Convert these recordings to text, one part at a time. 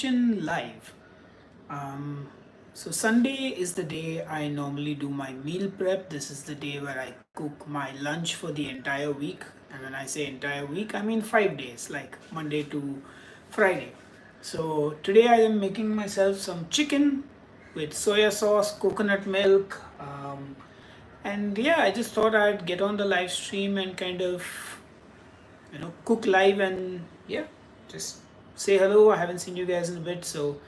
Live. Um, so Sunday is the day I normally do my meal prep. This is the day where I cook my lunch for the entire week. And when I say entire week, I mean 5 days, like Monday to Friday. So today I am making myself some chicken with soya sauce, coconut milk, and yeah, I just thought I'd get on the live stream and kind of cook live and yeah, just say hello. I haven't seen you guys in a bit, so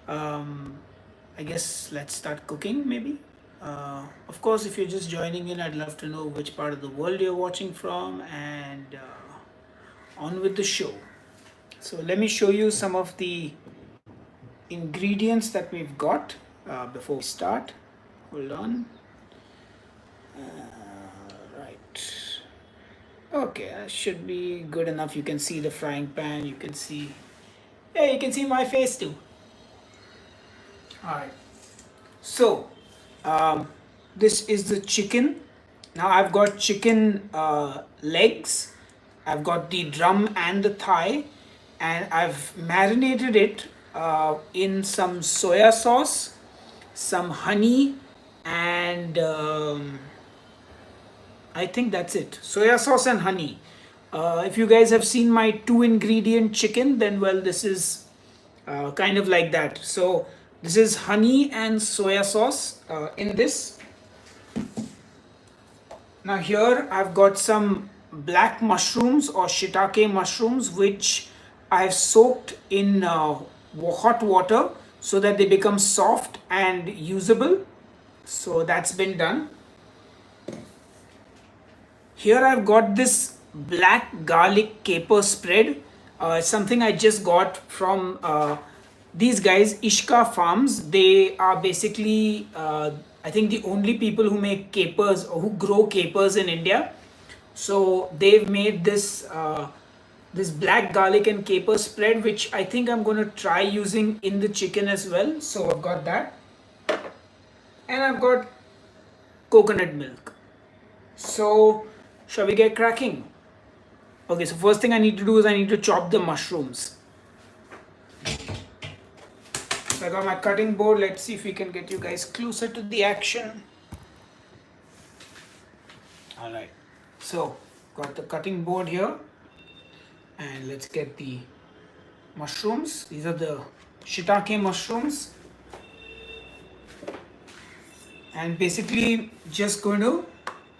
um, I guess let's start cooking maybe. Of course, if you're just joining in, I'd love to know which part of the world you're watching from, and on with the show. So let me show you some of the ingredients that we've got before we start. Hold on. Right. Okay, that should be good enough. You can see the frying pan. You can see, yeah, you can see my face too. All right. So, um, this is the chicken. Now I've got chicken legs. I've got the drum and the thigh, and I've marinated it in some soya sauce, some honey, and I think that's it. Soya sauce and honey. If you guys have seen my 2 ingredient chicken, then well, this is kind of like that. So this is honey and soya sauce in this. Now here I've got some black mushrooms or shiitake mushrooms, which I've soaked in hot water so that they become soft and usable. So that's been done. Here I've got this black garlic caper spread. It's something I just got from these guys, Ishka Farms. They are basically, I think, the only people who make capers or who grow capers in India. So they've made this this black garlic and caper spread, which I think I'm going to try using in the chicken as well. So I've got that, and I've got coconut milk. So shall we get cracking? Okay, so first thing I need to do is I need to chop the mushrooms. So I got my cutting board. Let's see if we can get you guys closer to the action. All right. So got the cutting board here, and let's get the mushrooms. These are the shiitake mushrooms, and basically just going to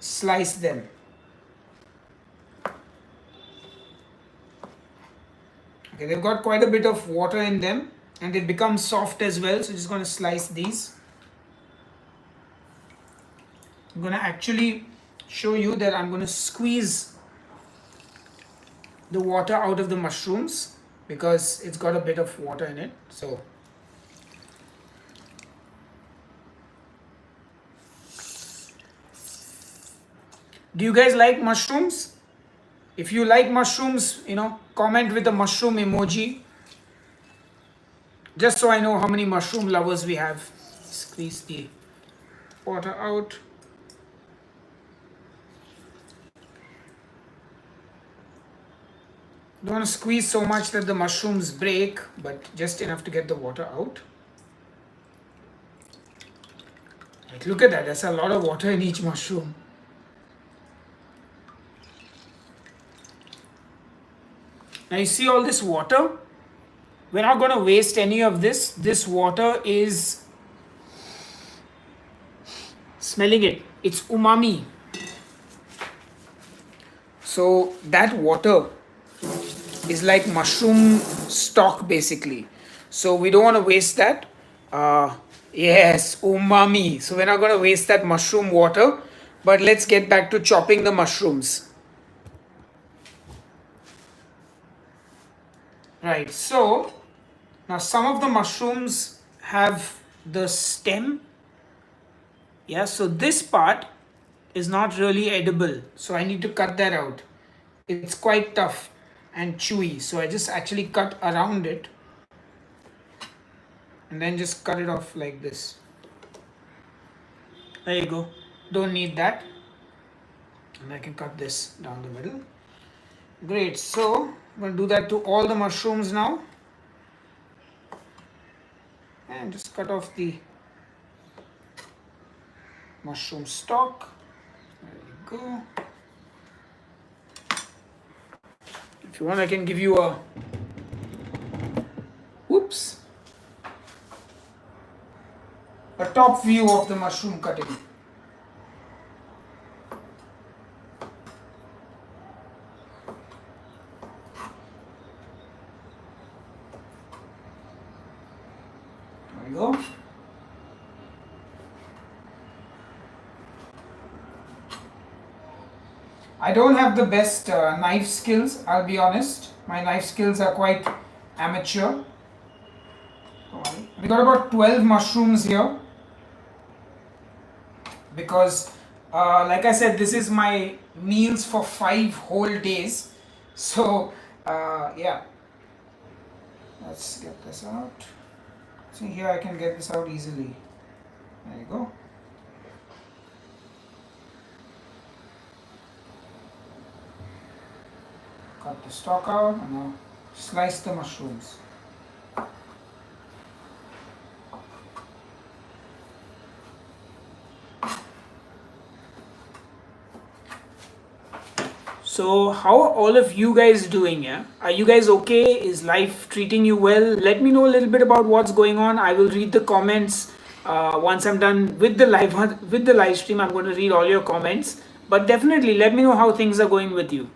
slice them. Okay, they've got quite a bit of water in them, and they've become soft as well. So just going to slice these. I'm going to actually show you that I'm going to squeeze the water out of the mushrooms because it's got a bit of water in it. So do you guys like mushrooms? If you like mushrooms, comment with a mushroom emoji, just so I know how many mushroom lovers we have. Squeeze the water out. Don't want to squeeze so much that the mushrooms break, but just enough to get the water out. Like, look at that, there's a lot of water in each mushroom. Now you see all this water? We're not going to waste any of this. This water is, smelling it, it's umami. So that water is like mushroom stock basically. So we don't want to waste that. Yes, umami. So we're not going to waste that mushroom water. But let's get back to chopping the mushrooms. Right, so now some of the mushrooms have the stem. Yeah, so this part is not really edible. So I need to cut that out. It's quite tough and chewy. So I just actually cut around it and then just cut it off like this. There you go. Don't need that. And I can cut this down the middle. Great, so I'm going to do that to all the mushrooms now. and just cut off the mushroom stalk. There you go. If you want, I can give you a top view of the mushroom cutting. There we go. I don't have the best knife skills, I'll be honest. My knife skills are quite amateur. We got about 12 mushrooms here because like I said, this is my meals for 5 whole days. So yeah, let's get this out. See, here I can get this out easily. There you go. Cut the stalk out and now slice the mushrooms. So how are all of you guys doing? Yeah, are you guys okay? Is life treating you well? Let me know a little bit about what's going on. I will read the comments once I'm done with the live stream. I'm going to read all your comments, but definitely let me know how things are going with you.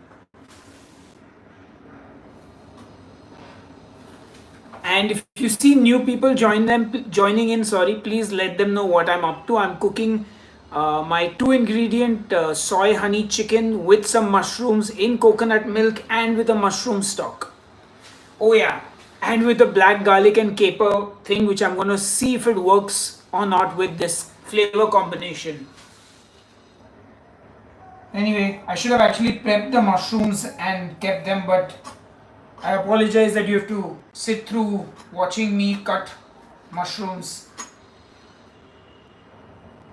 And if you see new people joining in, please let them know what I'm up to. I'm cooking my 2-ingredient soy honey chicken with some mushrooms in coconut milk and with a mushroom stock. Oh yeah, and with the black garlic and caper thing, which I'm going to see if it works or not with this flavor combination. Anyway, I should have actually prepped the mushrooms and kept them, but I apologize that you have to sit through watching me cut mushrooms.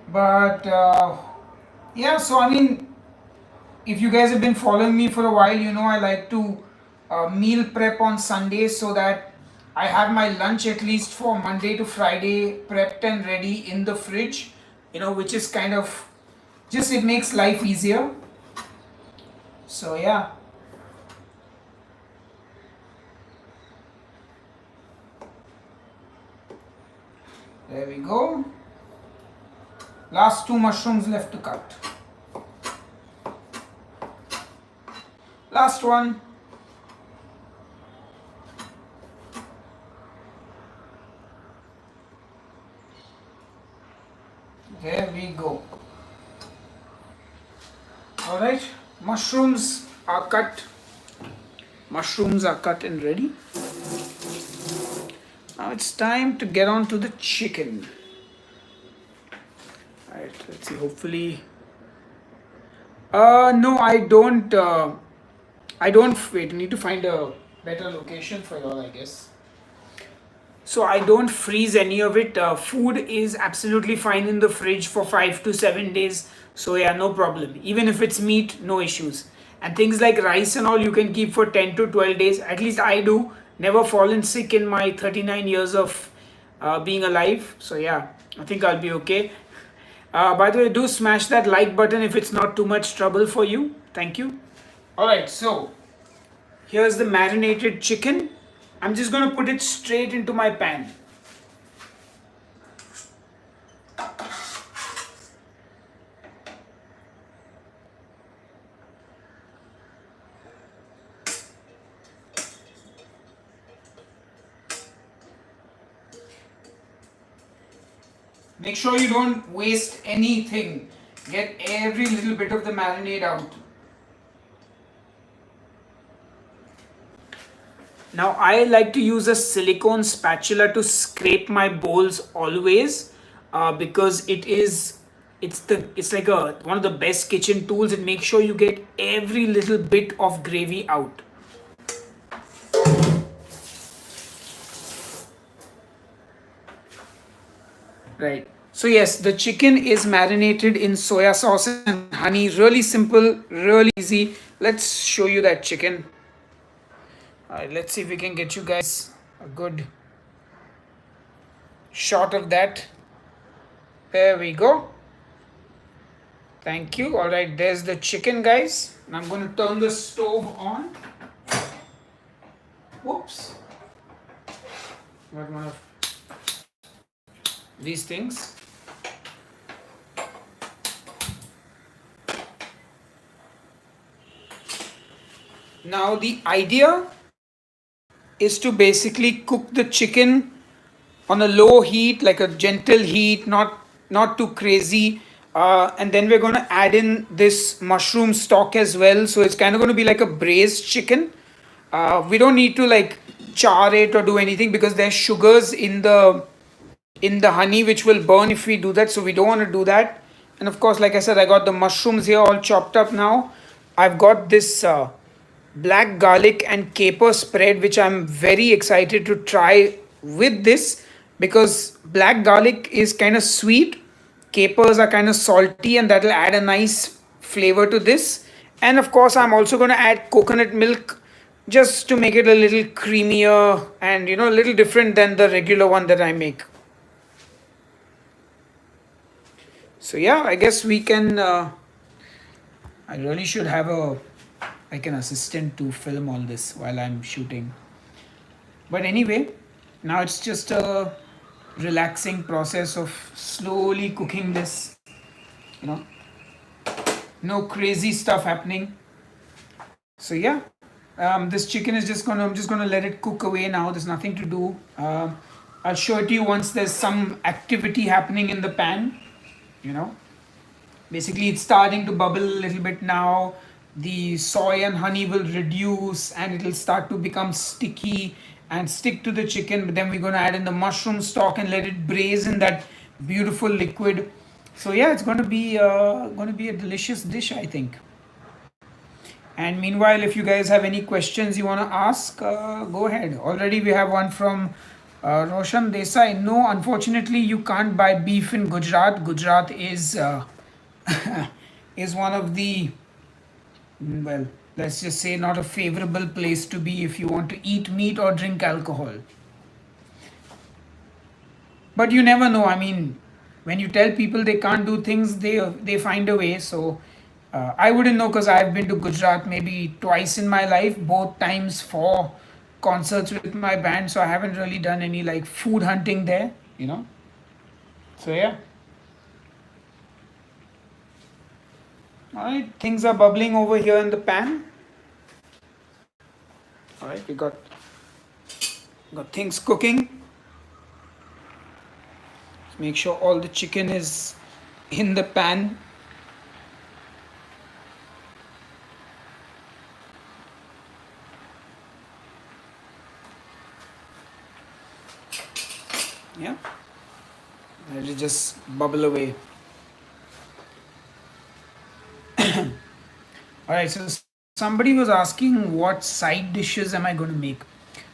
But yeah, so I mean, if you guys have been following me for a while, you know I like to meal prep on Sundays so that I have my lunch at least for Monday to Friday prepped and ready in the fridge, you know, which is kind of just, it makes life easier. So yeah. There we go. Last 2 mushrooms left to cut. Last one. There we go. Alright, mushrooms are cut. Mushrooms are cut and ready. Now it's time to get on to the chicken. Alright, let's see, hopefully. No, I don't, wait, I need to find a better location for y'all, I guess. So I don't freeze any of it. Food is absolutely fine in the fridge for 5 to 7 days. So yeah, no problem. Even if it's meat, no issues. And things like rice and all you can keep for 10 to 12 days. At least I do. Never fallen sick in my 39 years of being alive. So yeah, I think I'll be okay. By the way, do smash that like button if it's not too much trouble for you. Thank you. Alright, so here's the marinated chicken. I'm just going to put it straight into my pan. Make sure you don't waste anything. Get every little bit of the marinade out. Now I like to use a silicone spatula to scrape my bowls always because it's like one of the best kitchen tools. It makes sure you get every little bit of gravy out. Right. So yes, the chicken is marinated in soya sauce and honey. Really simple, really easy. Let's show you that chicken. Alright, let's see if we can get you guys a good shot of that. There we go. Thank you. All right, there's the chicken, guys. And I'm going to turn the stove on. Whoops. Got one of these things. Now the idea is to basically cook the chicken on a low heat, like a gentle heat, not too crazy. And then we're going to add in this mushroom stock as well. So it's kind of going to be like a braised chicken. We don't need to like char it or do anything because there's sugars in the honey which will burn if we do that. So we don't want to do that. And of course, like I said, I got the mushrooms here all chopped up now. I've got this black garlic and caper spread which I'm very excited to try with this, because black garlic is kind of sweet, capers are kind of salty, and that'll add a nice flavor to this. And of course, I'm also going to add coconut milk just to make it a little creamier and a little different than the regular one that I make. So yeah, I guess we can I really should have like an assistant to film all this while I'm shooting. But anyway, now it's just a relaxing process of slowly cooking this, you know, no crazy stuff happening. So yeah, this chicken is I'm just gonna let it cook away now. There's nothing to do. I'll show it to you once there's some activity happening in the pan. Basically it's starting to bubble a little bit now. The soy and honey will reduce and it'll start to become sticky and stick to the chicken. But then we're going to add in the mushroom stock and let it braise in that beautiful liquid. So yeah, it's going to be a delicious dish, I think. And meanwhile, if you guys have any questions you want to ask, go ahead. Already we have one from Roshan Desai. No, unfortunately, you can't buy beef in Gujarat. Gujarat is is one of the, well, let's just say, not a favorable place to be if you want to eat meat or drink alcohol. But you never know. I mean, when you tell people they can't do things, they find a way. So I wouldn't know because I've been to Gujarat maybe twice in my life, both times for concerts with my band. So I haven't really done any like food hunting there. So yeah. Alright, things are bubbling over here in the pan. Alright, we got things cooking. Make sure all the chicken is in the pan. Yeah, let it just bubble away. Alright, so somebody was asking what side dishes am I going to make.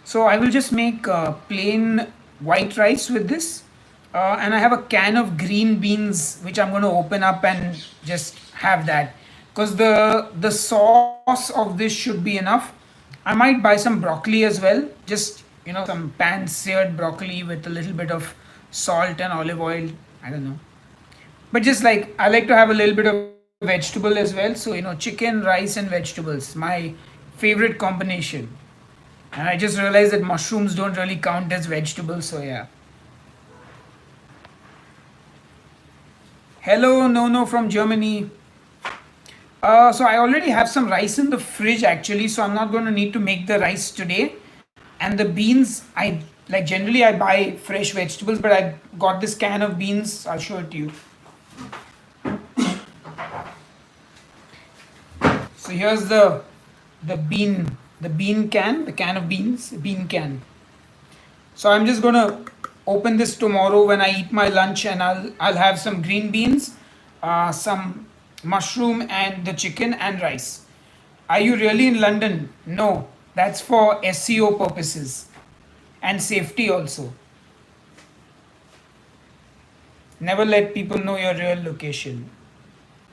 So I will just make plain white rice with this. And I have a can of green beans which I'm going to open up and just have that. Because the sauce of this should be enough. I might buy some broccoli as well. Just, some pan-seared broccoli with a little bit of salt and olive oil. I don't know. But just like, I like to have a little bit of vegetable as well. So, chicken, rice and vegetables. My favorite combination. And I just realized that mushrooms don't really count as vegetables. So, yeah. Hello, Nono from Germany. So I already have some rice in the fridge actually. So I'm not going to need to make the rice today. And the beans, generally I buy fresh vegetables, but I got this can of beans. I'll show it to you. So here's the bean can, the can of beans, bean can. So I'm just gonna open this tomorrow when I eat my lunch, and I'll have some green beans, some mushroom, and the chicken and rice. Are you really in London? No, that's for SEO purposes and safety also. Never let people know your real location.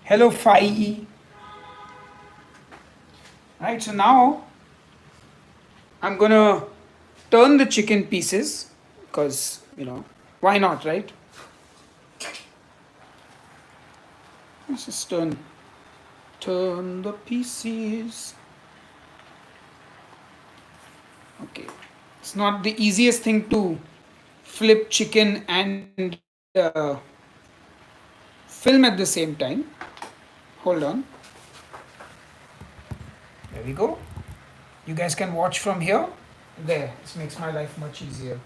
Hello, Fai. Right, so now I'm gonna turn the chicken pieces because Why not, right? Let's just turn the pieces. Okay. It's not the easiest thing to flip chicken and film at the same time. Hold on. There we go. You guys can watch from here. There. This makes my life much easier.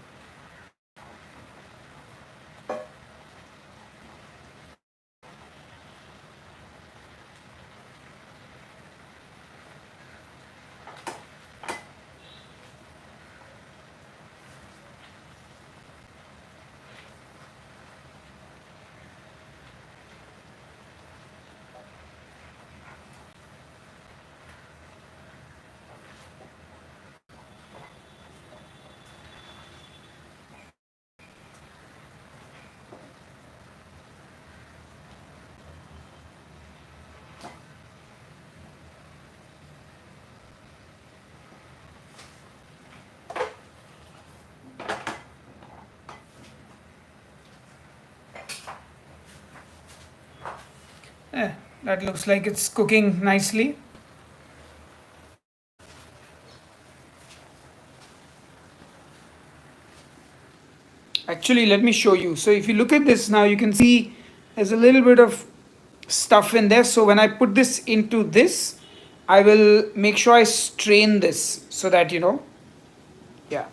That looks like it's cooking nicely. Actually, let me show you. So if you look at this now, you can see there's a little bit of stuff in there. So when I put this into this, I will make sure I strain this so that, yeah.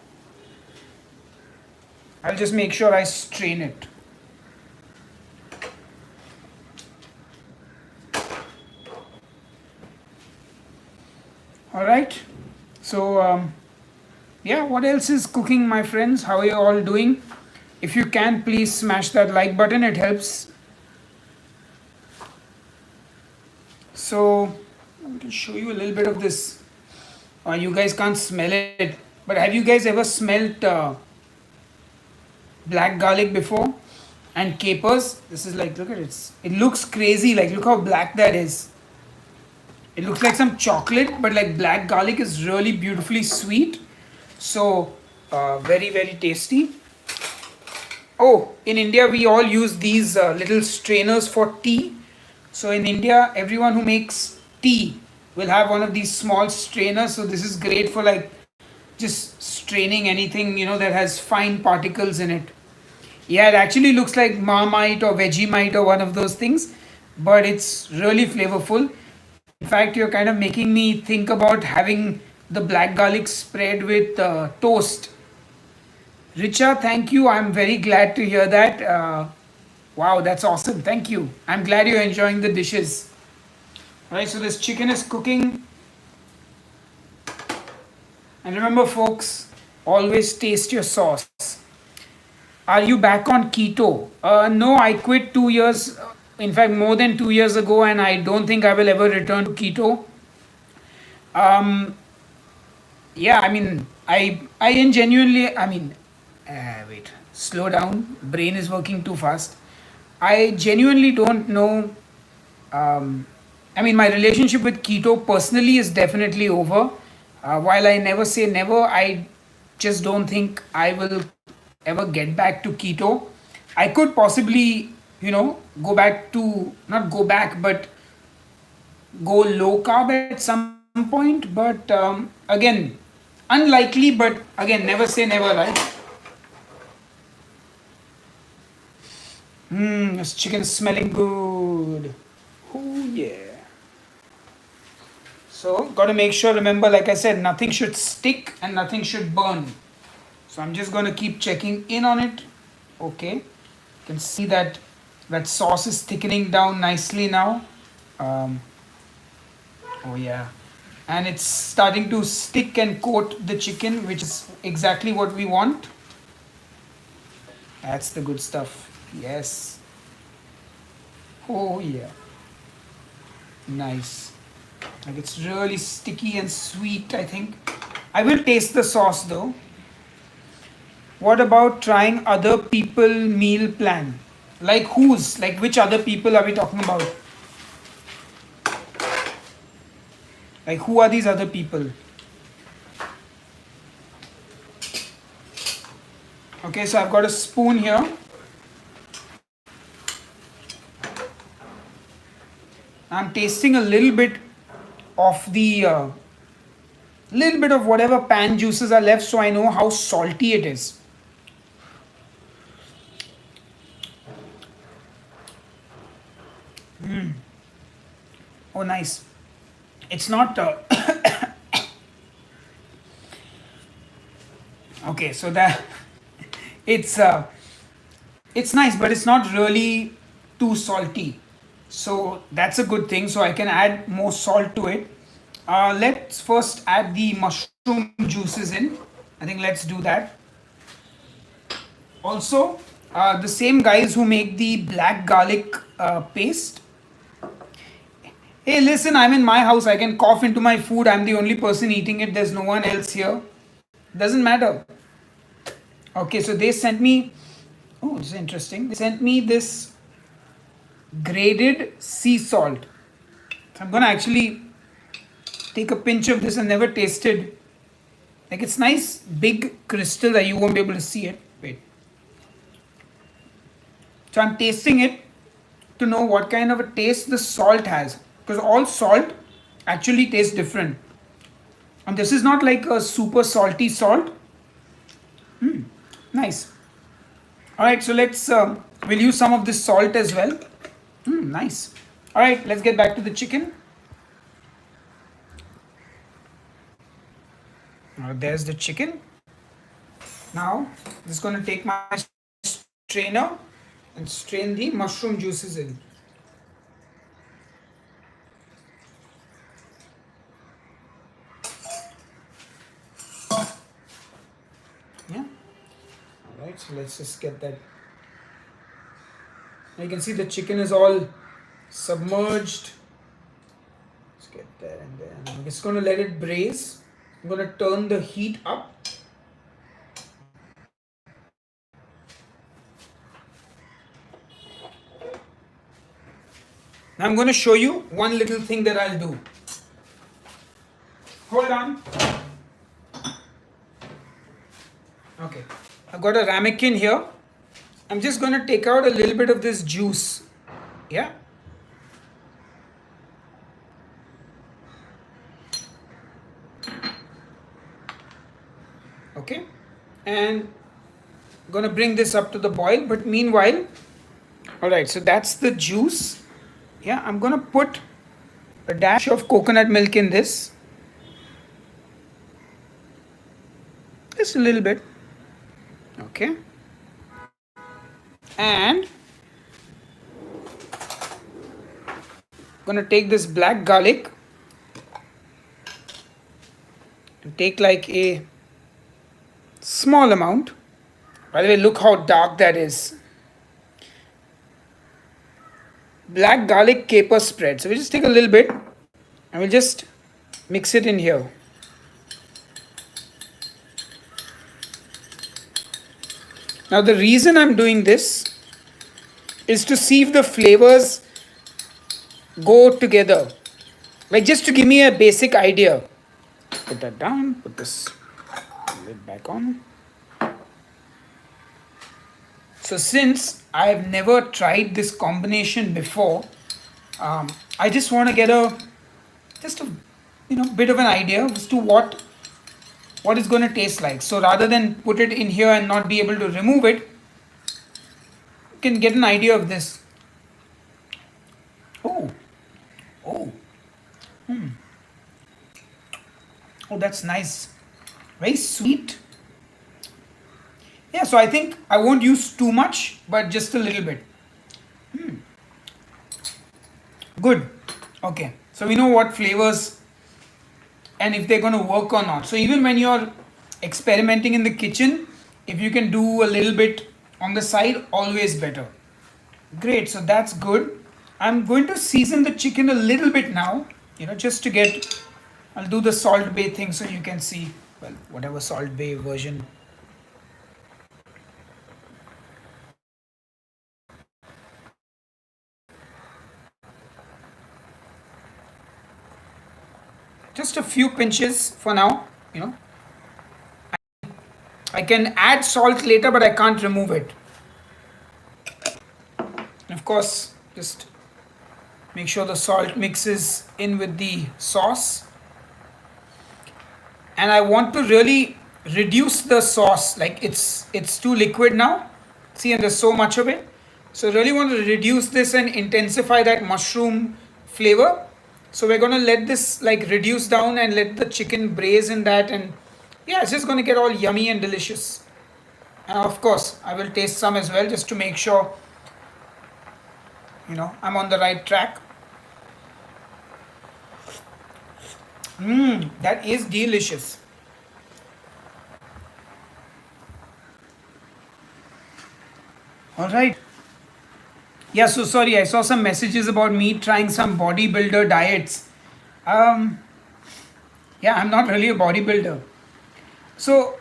I'll just make sure I strain it. All right. So, yeah, what else is cooking, my friends? How are you all doing? If you can, please smash that like button. It helps. So, I'm going to show you a little bit of this. You guys can't smell it, but have you guys ever smelt black garlic before? And capers? This is like, look at it. It looks crazy. Like, look how black that is. It looks like some chocolate, but like black garlic is really beautifully sweet. So, very, very tasty. Oh, in India, we all use these little strainers for tea. So, in India, everyone who makes tea will have one of these small strainers. So, this is great for like just straining anything, that has fine particles in it. Yeah, it actually looks like Marmite or Vegemite or one of those things, but it's really flavorful. In fact, you're kind of making me think about having the black garlic spread with toast. Richa, thank you. I'm very glad to hear that. Wow, that's awesome. Thank you. I'm glad you're enjoying the dishes. All right, so this chicken is cooking. And remember, folks, always taste your sauce. Are you back on keto? No, I quit 2 years, in fact, more than 2 years ago, and I don't think I will ever return to keto. Um, yeah, I mean, I genuinely, wait, slow down. Brain is working too fast. I genuinely don't know. Um, my relationship with keto personally is definitely over. While I never say never, I just don't think I will ever get back to keto. I could possibly, go back to, not go back, but go low carb at some point. But again, unlikely, but again, never say never, right? This chicken is smelling good. Oh, yeah. So, got to make sure, remember, like I said, nothing should stick and nothing should burn. So, I'm just going to keep checking in on it. Okay. You can see that sauce is thickening down nicely now. Oh, yeah. And it's starting to stick and coat the chicken, which is exactly what we want. That's the good stuff. Yes. Oh, yeah. Nice. Like it's really sticky and sweet, I think. I will taste the sauce though. What about trying other people meal plan? Like whose? Like which other people are we talking about? Like who are these other people? Okay, so I've got a spoon here. I'm tasting a little bit of the little bit of whatever pan juices are left, so I know how salty it is. Oh, nice. It's not. Okay, so that it's it's nice, but it's not really too salty. So that's a good thing. So I can add more salt to it. Let's first add the mushroom juices in. I think let's do that. Also, the same guys who make the black garlic paste. Hey, listen, I'm in my house. I can cough into my food. I'm the only person eating it. There's no one else here. Doesn't matter. Okay, so they sent me. Oh, this is interesting. They sent me this grated sea salt. So I'm gonna actually take a pinch of this. I never tasted. Like it's nice, big crystal that you won't be able to see it. Wait. So I'm tasting it to know what kind of a taste the salt has. Because all salt actually tastes different. And this is not like a super salty salt. Nice. Alright, so we'll use some of this salt as well. Nice. Alright, let's get back to the chicken. There's the chicken. Now, I'm just going to take my strainer and strain the mushroom juices in. Yeah. Alright, so let's just get that. Now you can see the chicken is all submerged. Let's get there and then I'm just going to let it braise. I'm going to turn the heat up. Now I'm going to show you one little thing that I'll do. Hold on. Okay. I've got a ramekin here. I'm just going to take out a little bit of this juice. Yeah. Okay. And I'm going to bring this up to the boil. But meanwhile, alright, so that's the juice. Yeah, I'm going to put a dash of coconut milk in this. Just a little bit. Okay. And I'm going to take this black garlic and take like a small amount. By the way, look how dark that is. Black garlic caper spread. So we just take a little bit and we'll just mix it in here. Now the reason I'm doing this is to see if the flavors go together. Like just to give me a basic idea. Put that down, put this lid back on. So since I've never tried this combination before, I just want to get a bit of an idea as to what it's going to taste like. So rather than put it in here and not be able to remove it, you can get an idea of this. Oh, that's nice. Very sweet. Yeah, so I think I won't use too much, but just a little bit. Good. Okay, so we know what flavors and if they're going to work or not. So even when you're experimenting in the kitchen, if you can do a little bit on the side, always better. Great, so that's good. I'm going to season the chicken a little bit now, just to get, I'll do the Salt Bay thing so you can see, well, whatever Salt Bay version. Just a few pinches for now, I I can add salt later, but I can't remove it. And of course, just make sure the salt mixes in with the sauce. And I want to really reduce the sauce, like it's too liquid now. See, and there's so much of it. So really want to reduce this and intensify that mushroom flavor. So we're going to let this like reduce down and let the chicken braise in that, and yeah, it's just going to get all yummy and delicious. And of course I will taste some as well, just to make sure I'm on the right track. That is delicious. All right. Yeah, so sorry, I saw some messages about me trying some bodybuilder diets. Um, yeah, I'm not really a bodybuilder. So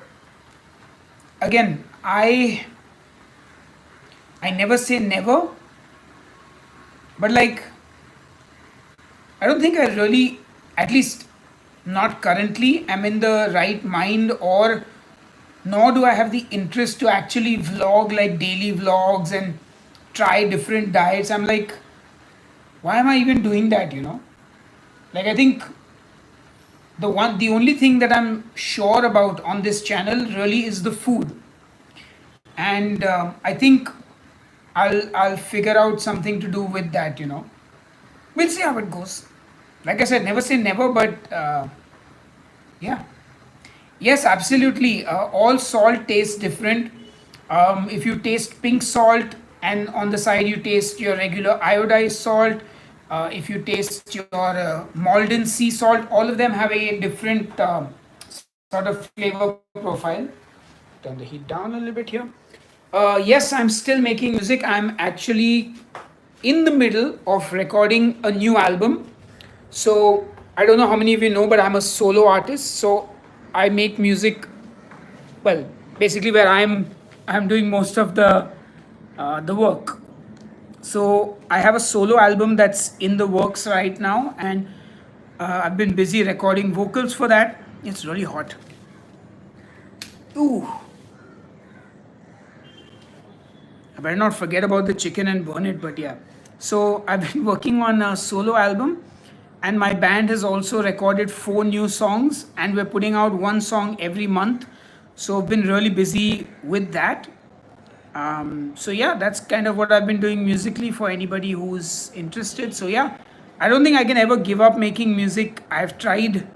again, I never say never, but like I don't think I really, at least not currently, am in the right mind, or nor do I have the interest to actually vlog like daily vlogs and try different diets. I'm like, why am I even doing that, Like I think the only thing that I'm sure about on this channel really is the food. And I think I'll figure out something to do with that, We'll see how it goes. Like I said, never say never, but yeah. Yes, absolutely. All salt tastes different. If you taste pink salt and on the side you taste your regular iodized salt, if you taste your Malden sea salt, all of them have a different sort of flavor profile. Turn the heat down a little bit here. Yes, I'm still making music. I'm actually in the middle of recording a new album. So I don't know how many of you know, but I'm a solo artist. So I make music. Well, basically, where I'm doing most of the work. So I have a solo album that's in the works right now, and I've been busy recording vocals for that. It's really hot. Ooh. I better not forget about the chicken and burn it, but yeah. So I've been working on a solo album, and my band has also recorded 4 new songs, and we're putting out 1 song every month. So I've been really busy with that. So yeah, that's kind of what I've been doing musically for anybody who's interested. So yeah, I don't think I can ever give up making music. I've tried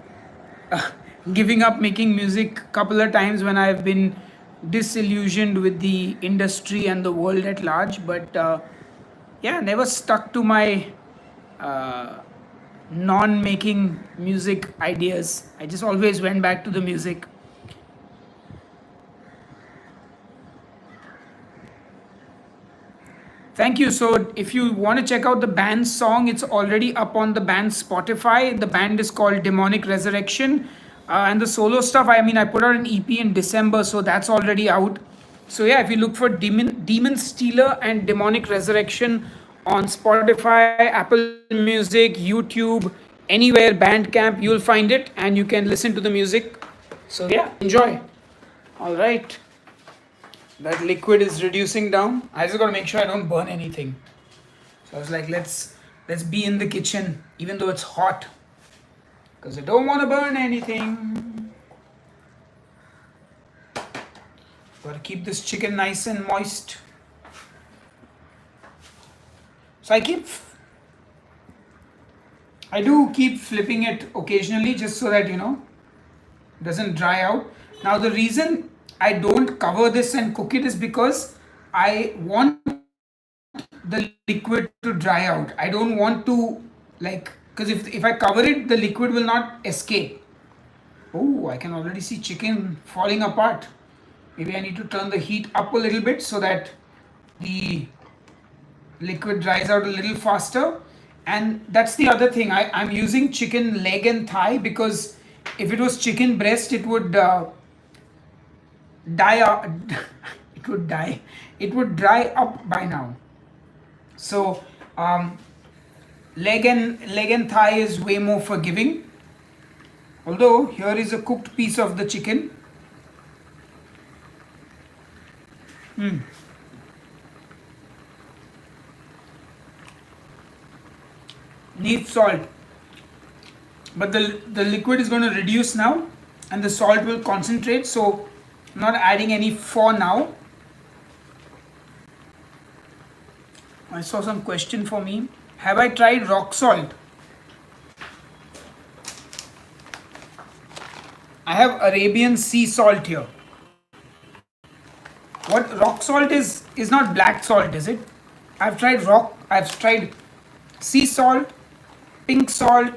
giving up making music a couple of times when I've been disillusioned with the industry and the world at large, but yeah, never stuck to my non-making music ideas. I just always went back to the music. Thank you. So if you want to check out the band's song, it's already up on the band's Spotify. The band is called Demonic Resurrection. And the solo stuff, I mean, I put out an EP in December, so that's already out. So yeah, if you look for Demon Stealer and Demonic Resurrection on Spotify, Apple Music, YouTube, anywhere, Bandcamp, you'll find it and you can listen to the music. So yeah, enjoy. All right. That liquid is reducing down. I just gotta make sure I don't burn anything. So I was like, let's be in the kitchen, even though it's hot, because I don't want to burn anything. Gotta keep this chicken nice and moist. So I do keep flipping it occasionally, just so that it doesn't dry out. Now the reason I don't cover this and cook it is because I want the liquid to dry out. I don't want to, because if I cover it, the liquid will not escape. Oh, I can already see chicken falling apart. Maybe I need to turn the heat up a little bit so that the liquid dries out a little faster. And that's the other thing. I'm using chicken leg and thigh, because if it was chicken breast, it would it would dry up by now. So leg and thigh is way more forgiving, although here is a cooked piece of the chicken. Needs salt, but the liquid is going to reduce now and the salt will concentrate, so I'm not adding any for now. I saw some question for me. Have I tried rock salt? I have Arabian sea salt here. What rock salt is not black salt, is it? I've tried sea salt, pink salt.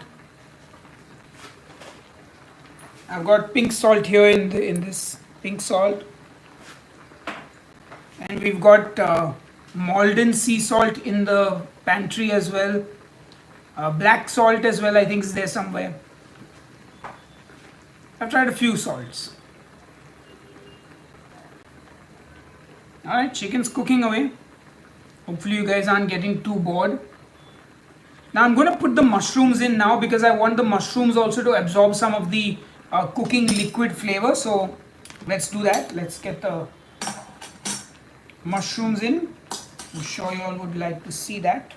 I've got pink salt here in this pink salt, and we've got Malden sea salt in the pantry as well. Black salt as well, I think, is there somewhere. I've tried a few salts. Alright, chicken's cooking away. Hopefully you guys aren't getting too bored. Now I'm going to put the mushrooms in now because I want the mushrooms also to absorb some of the cooking liquid flavor. So let's do that. Let's get the mushrooms in. I'm sure you all would like to see that.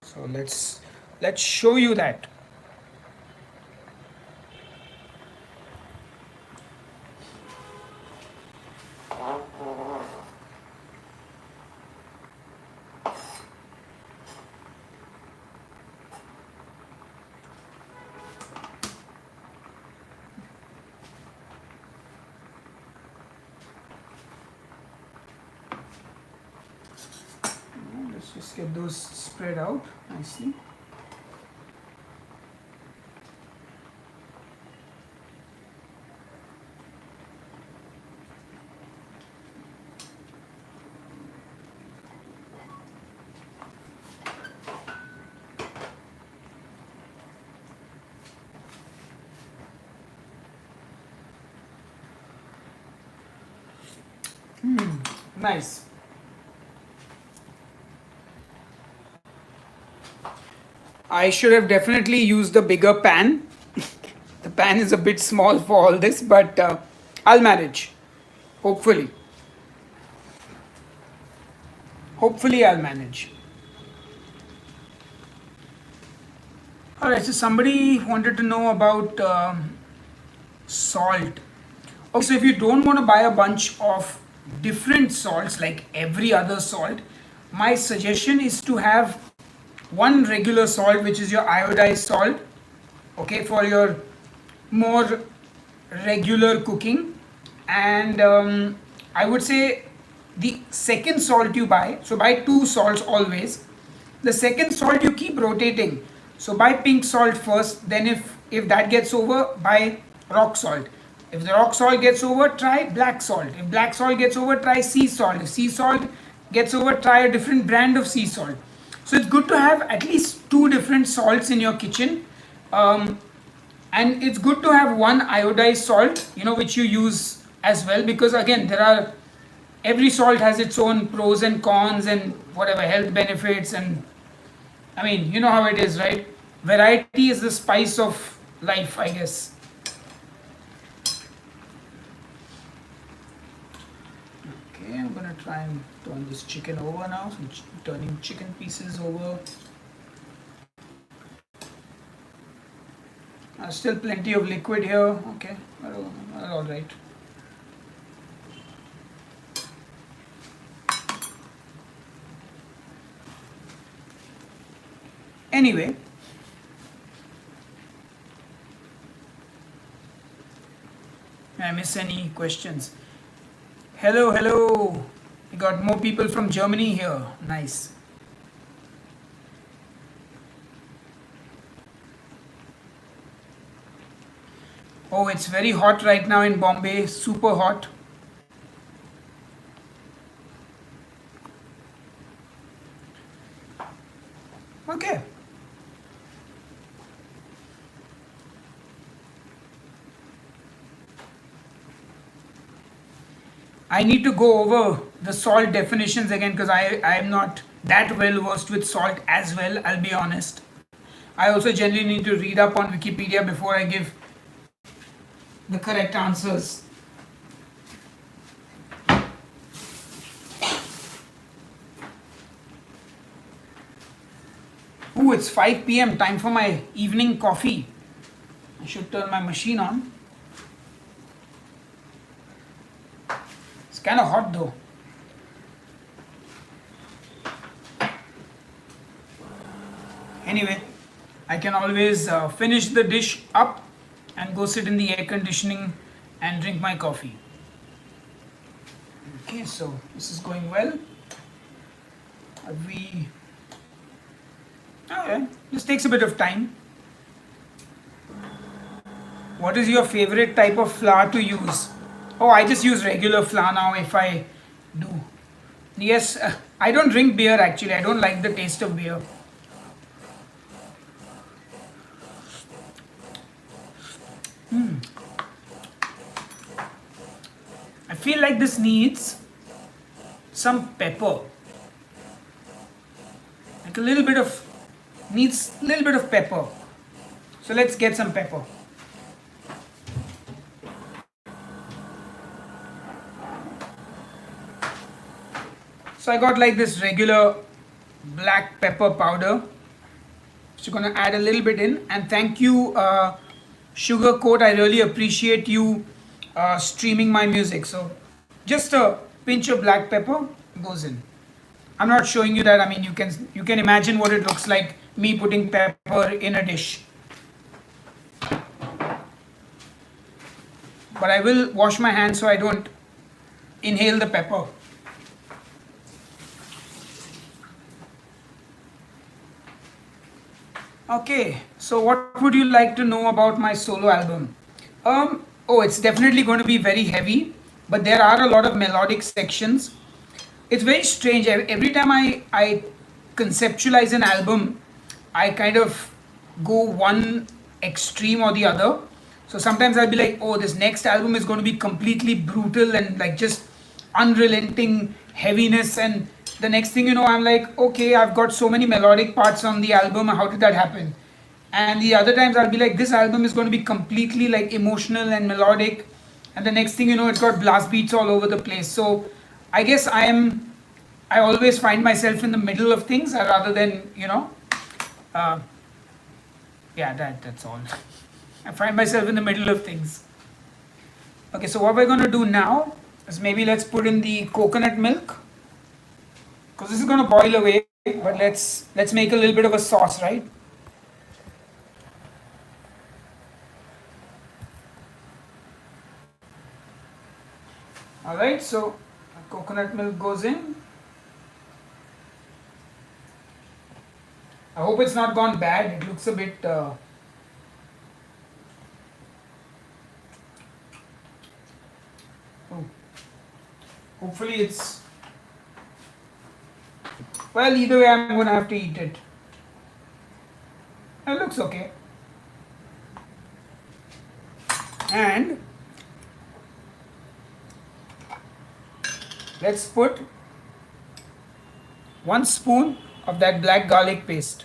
So let's show you that. Let's just get those spread out nicely. Nice. I should have definitely used a bigger pan. The pan is a bit small for all this, but I'll manage. Hopefully. Hopefully I'll manage. Alright, so somebody wanted to know about salt. Okay, so if you don't want to buy a bunch of different salts like every other salt, my suggestion is to have one regular salt, which is your iodized salt, okay, for your more regular cooking. And I would say the second salt you buy, so buy two salts always. The second salt you keep rotating. So buy pink salt first, then if that gets over, buy rock salt. If the rock salt gets over, try black salt. If black salt gets over, try sea salt. If sea salt gets over, try a different brand of sea salt. So it's good to have at least two different salts in your kitchen. And it's good to have one iodized salt, which you use as well, because again, every salt has its own pros and cons and whatever health benefits, and I mean, you know how it is, right? Variety is the spice of life, I guess. Okay, I'm gonna try and turn this chicken over now. So I'm turning chicken pieces over. Still plenty of liquid here. Okay, all right. Anyway, I miss any questions? Hello. We got more people from Germany here. Nice. Oh, it's very hot right now in Bombay. Super hot. Okay. I need to go over the salt definitions again because I am not that well versed with salt as well, I'll be honest. I also generally need to read up on Wikipedia before I give the correct answers. Ooh, it's 5 p.m. Time for my evening coffee. I should turn my machine on. It's kind of hot though. Anyway, I can always finish the dish up and go sit in the air conditioning and drink my coffee. Okay, so this is going well. Have we... Okay, this takes a bit of time. What is your favorite type of flour to use? Oh, I just use regular flour now if I do. Yes, I don't drink beer actually. I don't like the taste of beer. I feel like this needs some pepper. Like needs a little bit of pepper. So let's get some pepper. So I got like this regular black pepper powder. So I'm gonna add a little bit in, and thank you Sugar Coat, I really appreciate you streaming my music. So just a pinch of black pepper goes in. I'm not showing you that. I mean, you can imagine what it looks like, me putting pepper in a dish. But I will wash my hands so I don't inhale the pepper. Okay, so what would you like to know about my solo album? Oh, it's definitely going to be very heavy, but there are a lot of melodic sections. It's very strange. Every time I conceptualize an album, I kind of go one extreme or the other. So sometimes I'll be like, oh, this next album is going to be completely brutal and like just unrelenting heaviness, and the next thing you know, I'm like, okay, I've got so many melodic parts on the album, how did that happen? And the other times I'll be like, this album is going to be completely like emotional and melodic, and the next thing you know, it's got blast beats all over the place. So I guess I always find myself in the middle of things rather than, yeah, that's all. I find myself in the middle of things. Okay, so what we're going to do now is maybe let's put in the coconut milk, because this is going to boil away, but let's make a little bit of a sauce, right? All right, so coconut milk goes in. I hope it's not gone bad. It looks a bit hopefully it's, well, either way I'm going to have to eat it. It looks okay. And let's put 1 spoon of that black garlic paste.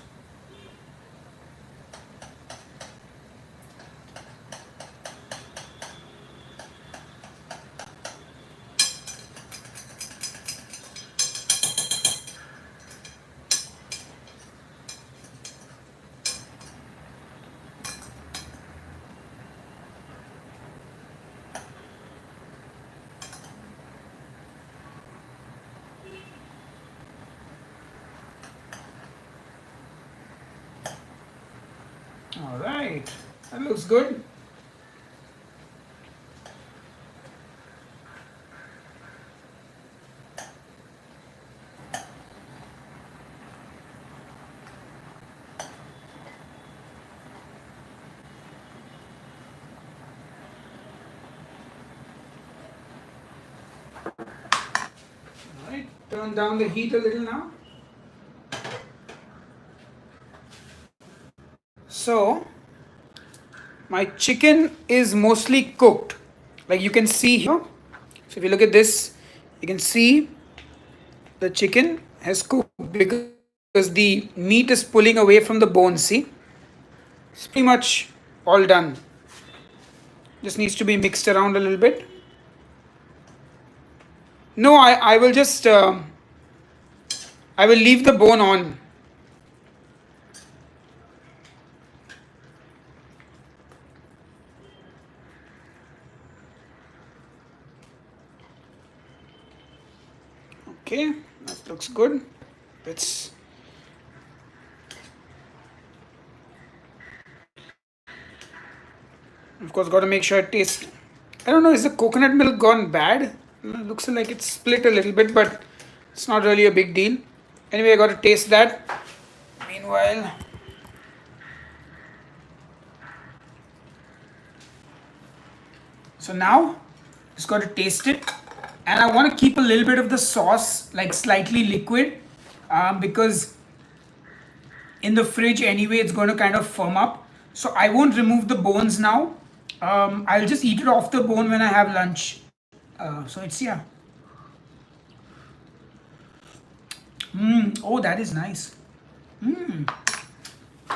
All right, that looks good. All right, turn down the heat a little now. So my chicken is mostly cooked, like you can see here. So if you look at this, you can see the chicken has cooked because the meat is pulling away from the bone. See, it's pretty much all done. Just needs to be mixed around a little bit. No, I will just I will leave the bone on. Okay, that looks good. Let's. Of course, got to make sure it tastes. I don't know, is the coconut milk gone bad? It looks like it's split a little bit, but it's not really a big deal. Anyway, I got to taste that. Meanwhile, so now just got to taste it, and I want to keep a little bit of the sauce like slightly liquid, because in the fridge anyway it's going to kind of firm up. So I won't remove the bones now. I'll just eat it off the bone when I have lunch. So it's, yeah. Oh, that is nice.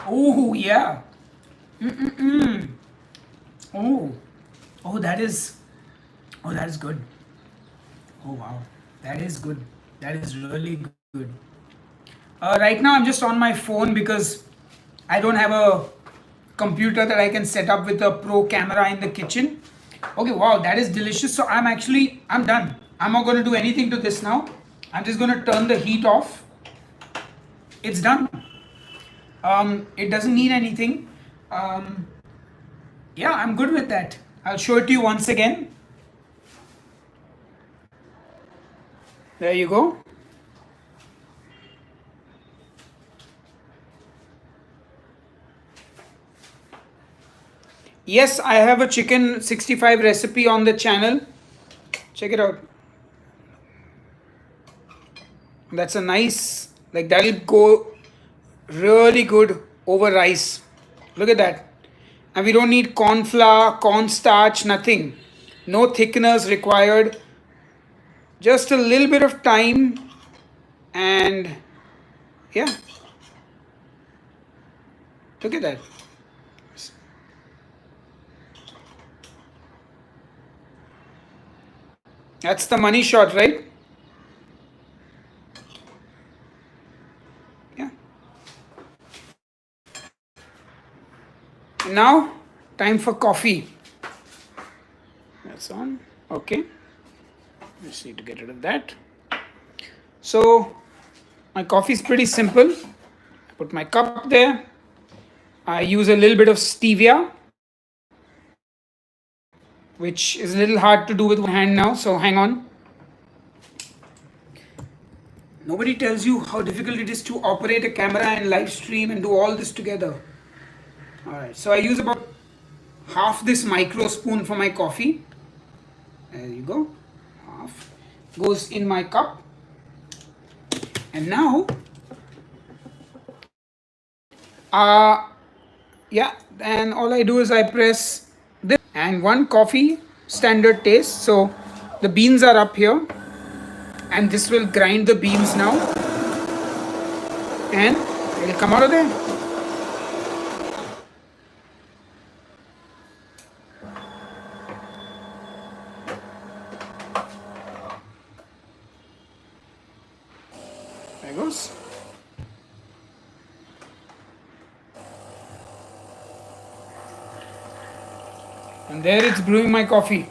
Oh, yeah. Oh, oh, that is, oh, that is good. Oh, wow, that is good. That is really good. Right now I'm just on my phone because I don't have a computer that I can set up with a pro camera in the kitchen. Okay, wow, that is delicious. So I'm done. I'm not going to do anything to this now. I'm just going to turn the heat off. It's done. It doesn't need anything. Yeah, I'm good with that. I'll show it to you once again. There you go. Yes, I have a chicken 65 recipe on the channel. Check it out. That's a nice, like that'll go really good over rice. Look at that. And we don't need corn flour, cornstarch, nothing. No thickeners required. Just a little bit of time, and yeah. Look at that. That's the money shot, right? Yeah. Now, time for coffee. That's on. Okay. Just need to get rid of that. So, my coffee is pretty simple. I put my cup there. I use a little bit of stevia, which is a little hard to do with one hand now, so hang on. Nobody tells you how difficult it is to operate a camera and live stream and do all this together. Alright, so I use about half this micro spoon for my coffee. There you go. Half goes in my cup. And now, yeah, and all I do is I press this and one coffee standard taste. So the beans are up here, and this will grind the beans now, and it'll come out of there. There goes. And there it's brewing my coffee.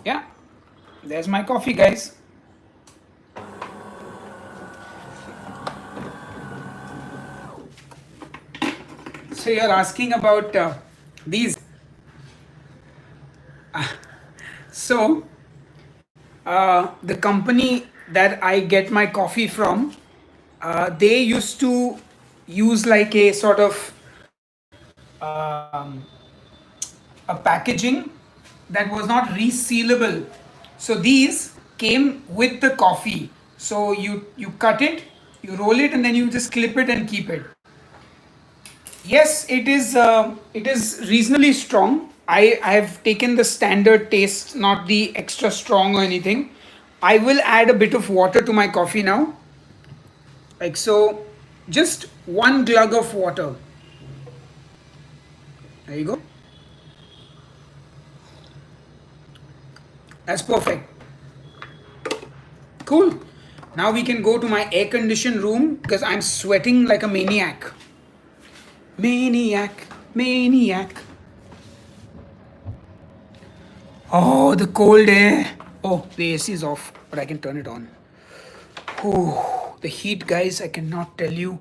Yeah, there's my coffee, guys. So you're asking about these. So the company that I get my coffee from, they used to use like a sort of a packaging that was not resealable. So these came with the coffee. So you cut it, you roll it, and then you just clip it and keep it. Yes, it is reasonably strong. I have taken the standard taste, not the extra strong or anything. I will add a bit of water to my coffee now. Like so, just one glug of water. There you go. That's perfect. Cool. Now we can go to my air conditioned room because I'm sweating like a maniac. Maniac, maniac. Oh, the cold air. Oh, the AC is off, but I can turn it on. Oh, the heat, guys, I cannot tell you.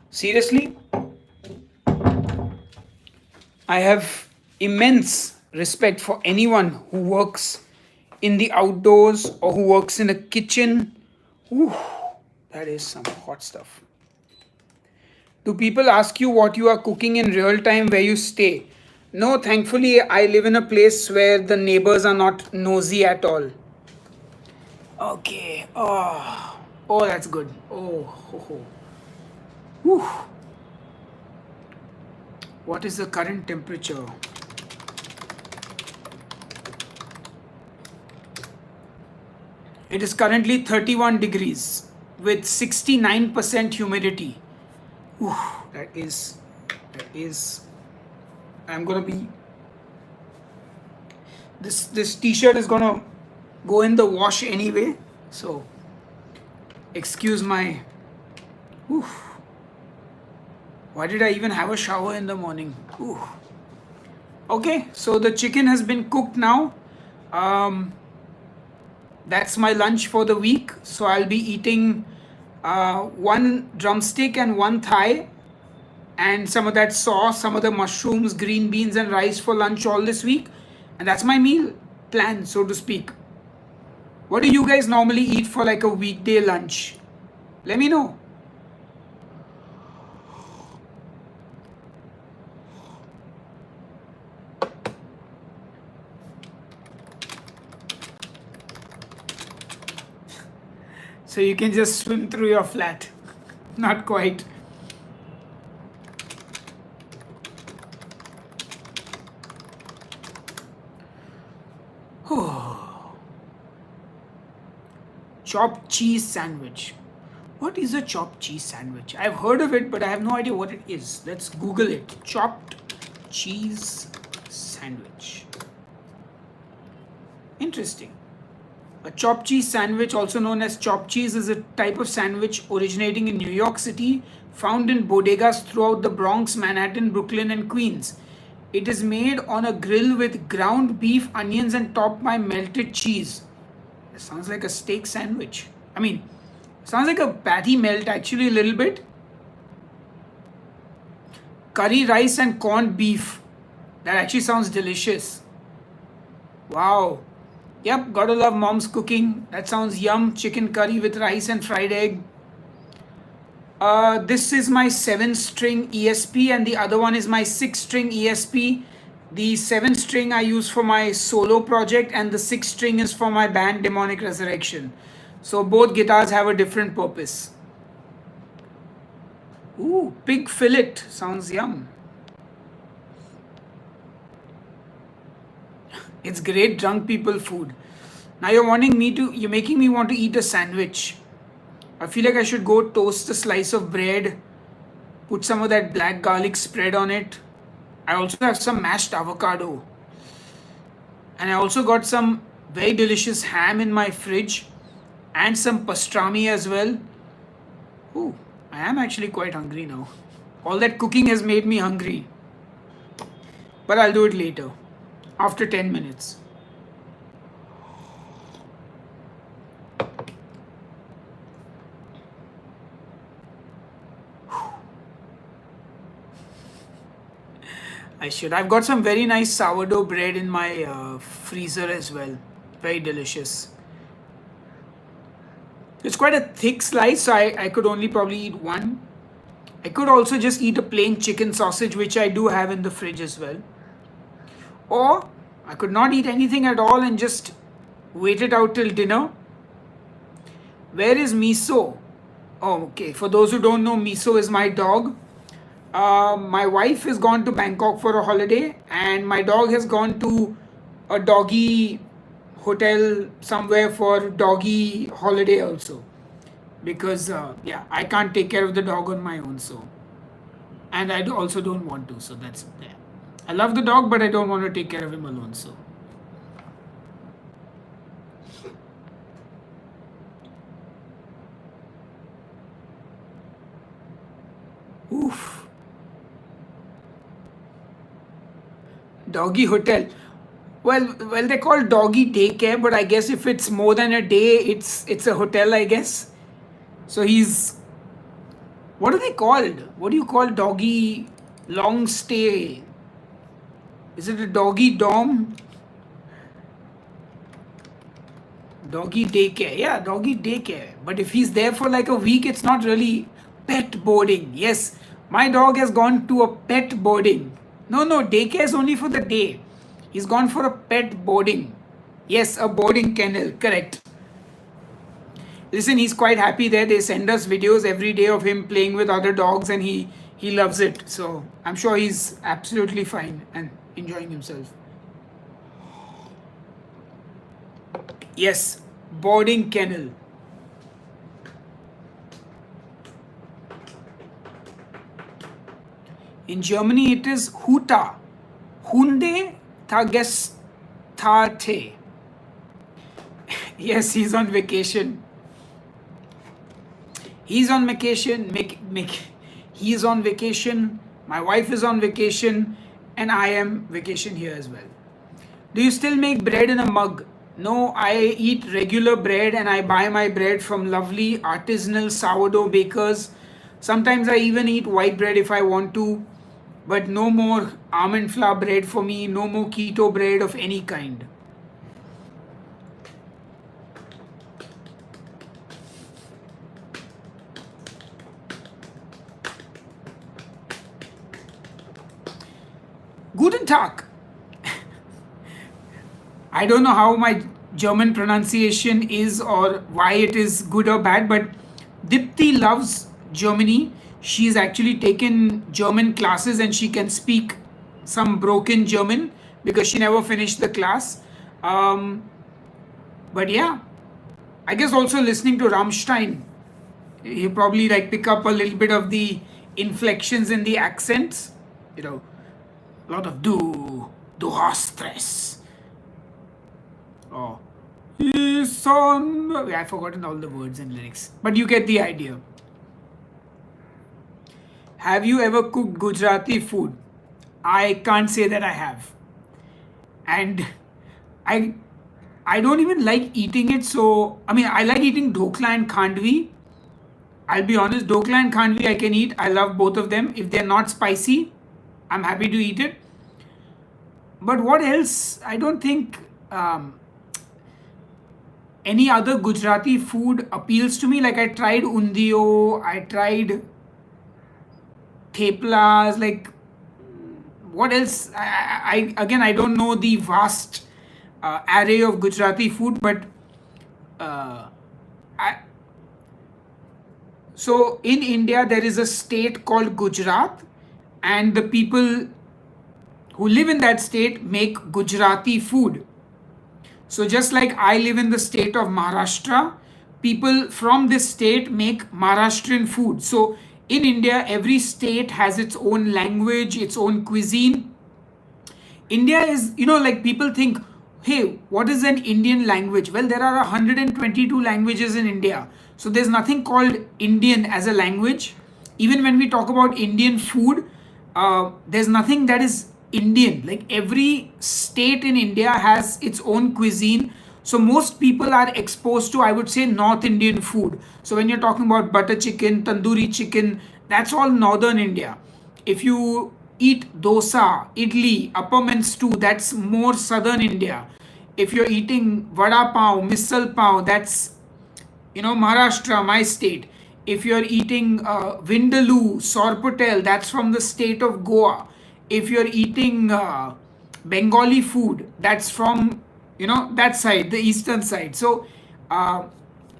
Seriously, I have immense respect for anyone who works in the outdoors or who works in a kitchen. Ooh, that is some hot stuff. Do people ask you what you are cooking in real time where you stay? No, thankfully, I live in a place where the neighbors are not nosy at all. Okay. Oh, that's good. Oh, ho, ho. Whew. What is the current temperature? It is currently 31 degrees with 69% humidity. Whew, that is, I'm gonna be, this t-shirt is gonna go in the wash anyway, so excuse my, whew. Why did I even have a shower in the morning? Whew. Okay, so the chicken has been cooked now. That's my lunch for the week. So I'll be eating one drumstick and one thigh, and some of that sauce, some of the mushrooms, green beans, and rice for lunch all this week. And that's my meal plan, so to speak. What do you guys normally eat for like a weekday lunch? Let me know. So you can just swim through your flat. Not quite. Chopped cheese sandwich. What is a chopped cheese sandwich? I've heard of it, but I have no idea what it is. Let's Google it. Chopped cheese sandwich. Interesting. A chopped cheese sandwich, also known as chopped cheese, is a type of sandwich originating in New York City, found in bodegas throughout the Bronx, Manhattan, Brooklyn, and Queens. It is made on a grill with ground beef, onions, and topped by melted cheese. It sounds like a steak sandwich. I mean, sounds like a patty melt actually a little bit. Curry rice and corned beef. That actually sounds delicious. Wow. Yep, gotta love mom's cooking. That sounds yum. Chicken curry with rice and fried egg. This is my 7-string ESP, and the other one is my 6-string ESP. The 7-string I use for my solo project, and the 6-string is for my band Demonic Resurrection. So both guitars have a different purpose. Ooh, pig fillet. Sounds yum. It's great drunk people food. Now you're making me want to eat a sandwich. I feel like I should go toast a slice of bread, put some of that black garlic spread on it. I also have some mashed avocado. And I also got some very delicious ham in my fridge and some pastrami as well. Ooh, I am actually quite hungry now. All that cooking has made me hungry. But I'll do it later, after 10 minutes. I should. I've got some very nice sourdough bread in my freezer as well. Very delicious. It's quite a thick slice, so I could only probably eat one. I could also just eat a plain chicken sausage, which I do have in the fridge as well. Or I could not eat anything at all and just wait it out till dinner. Where is Miso? Oh, okay. For those who don't know, Miso is my dog. My wife has gone to Bangkok for a holiday, and my dog has gone to a doggy hotel somewhere for doggy holiday also. Because, I can't take care of the dog on my own, so. And I also don't want to, so that's there. I love the dog, but I don't want to take care of him alone, so. Oof. Doggy hotel. Well, they call doggy daycare, but I guess if it's more than a day, it's a hotel, I guess. So he's, what are they called? What do you call doggy long stay? Is it a doggy dom? Doggy daycare. Yeah, doggy daycare. But if he's there for like a week, it's not really pet boarding. Yes, my dog has gone to a pet boarding. No, daycare is only for the day. He's gone for a pet boarding. Yes, a boarding kennel. Correct. Listen, he's quite happy there. They send us videos every day of him playing with other dogs, and he loves it. So I'm sure he's absolutely fine and enjoying himself. Yes, boarding kennel. In Germany, it is Huta. Hunde Tagestate. Yes, he's on vacation. He's on vacation. He's on vacation. My wife is on vacation, and I am vacation here as well. Do you still make bread in a mug? No, I eat regular bread, and I buy my bread from lovely artisanal sourdough bakers. Sometimes I even eat white bread if I want to, but no more almond flour bread for me, no more keto bread of any kind. Guten Tag. I don't know how my German pronunciation is or why it is good or bad, but Dipti loves Germany. She's actually taken German classes and she can speak some broken German because she never finished the class. But yeah, I guess also listening to Rammstein, you probably like pick up a little bit of the inflections in the accents. You know, a lot of du hast Stress. Oh, I've forgotten all the words and lyrics, but you get the idea. Have you ever cooked Gujarati food? I can't say that I have, and I I don't even like eating it. So I mean, I like eating dhokla and khandvi. I'll be honest, dhokla and khandvi I can eat. I love both of them. If they're not spicy, I'm happy to eat it. But what else? I don't think any other Gujarati food appeals to me. Like I tried undio, I tried theplas. Like what else? Again, I don't know the vast array of Gujarati food, but so in India there is a state called Gujarat, and the people who live in that state make Gujarati food. So just like I live in the state of Maharashtra, people from this state make Maharashtrian food. So in India, every state has its own language, its own cuisine. India is, like people think, hey, what is an Indian language? Well, there are 122 languages in India. So there's nothing called Indian as a language. Even when we talk about Indian food, there's nothing that is Indian. Like every state in India has its own cuisine. So most people are exposed to, I would say, North Indian food. So when you're talking about butter chicken, tandoori chicken, that's all northern India. If you eat dosa, idli, appam and stew, that's more southern India. If you're eating vada pav, misal pav, that's Maharashtra, my state. If you're eating vindaloo, sorpotel, that's from the state of Goa. If you're eating Bengali food, that's from that side, the eastern side. So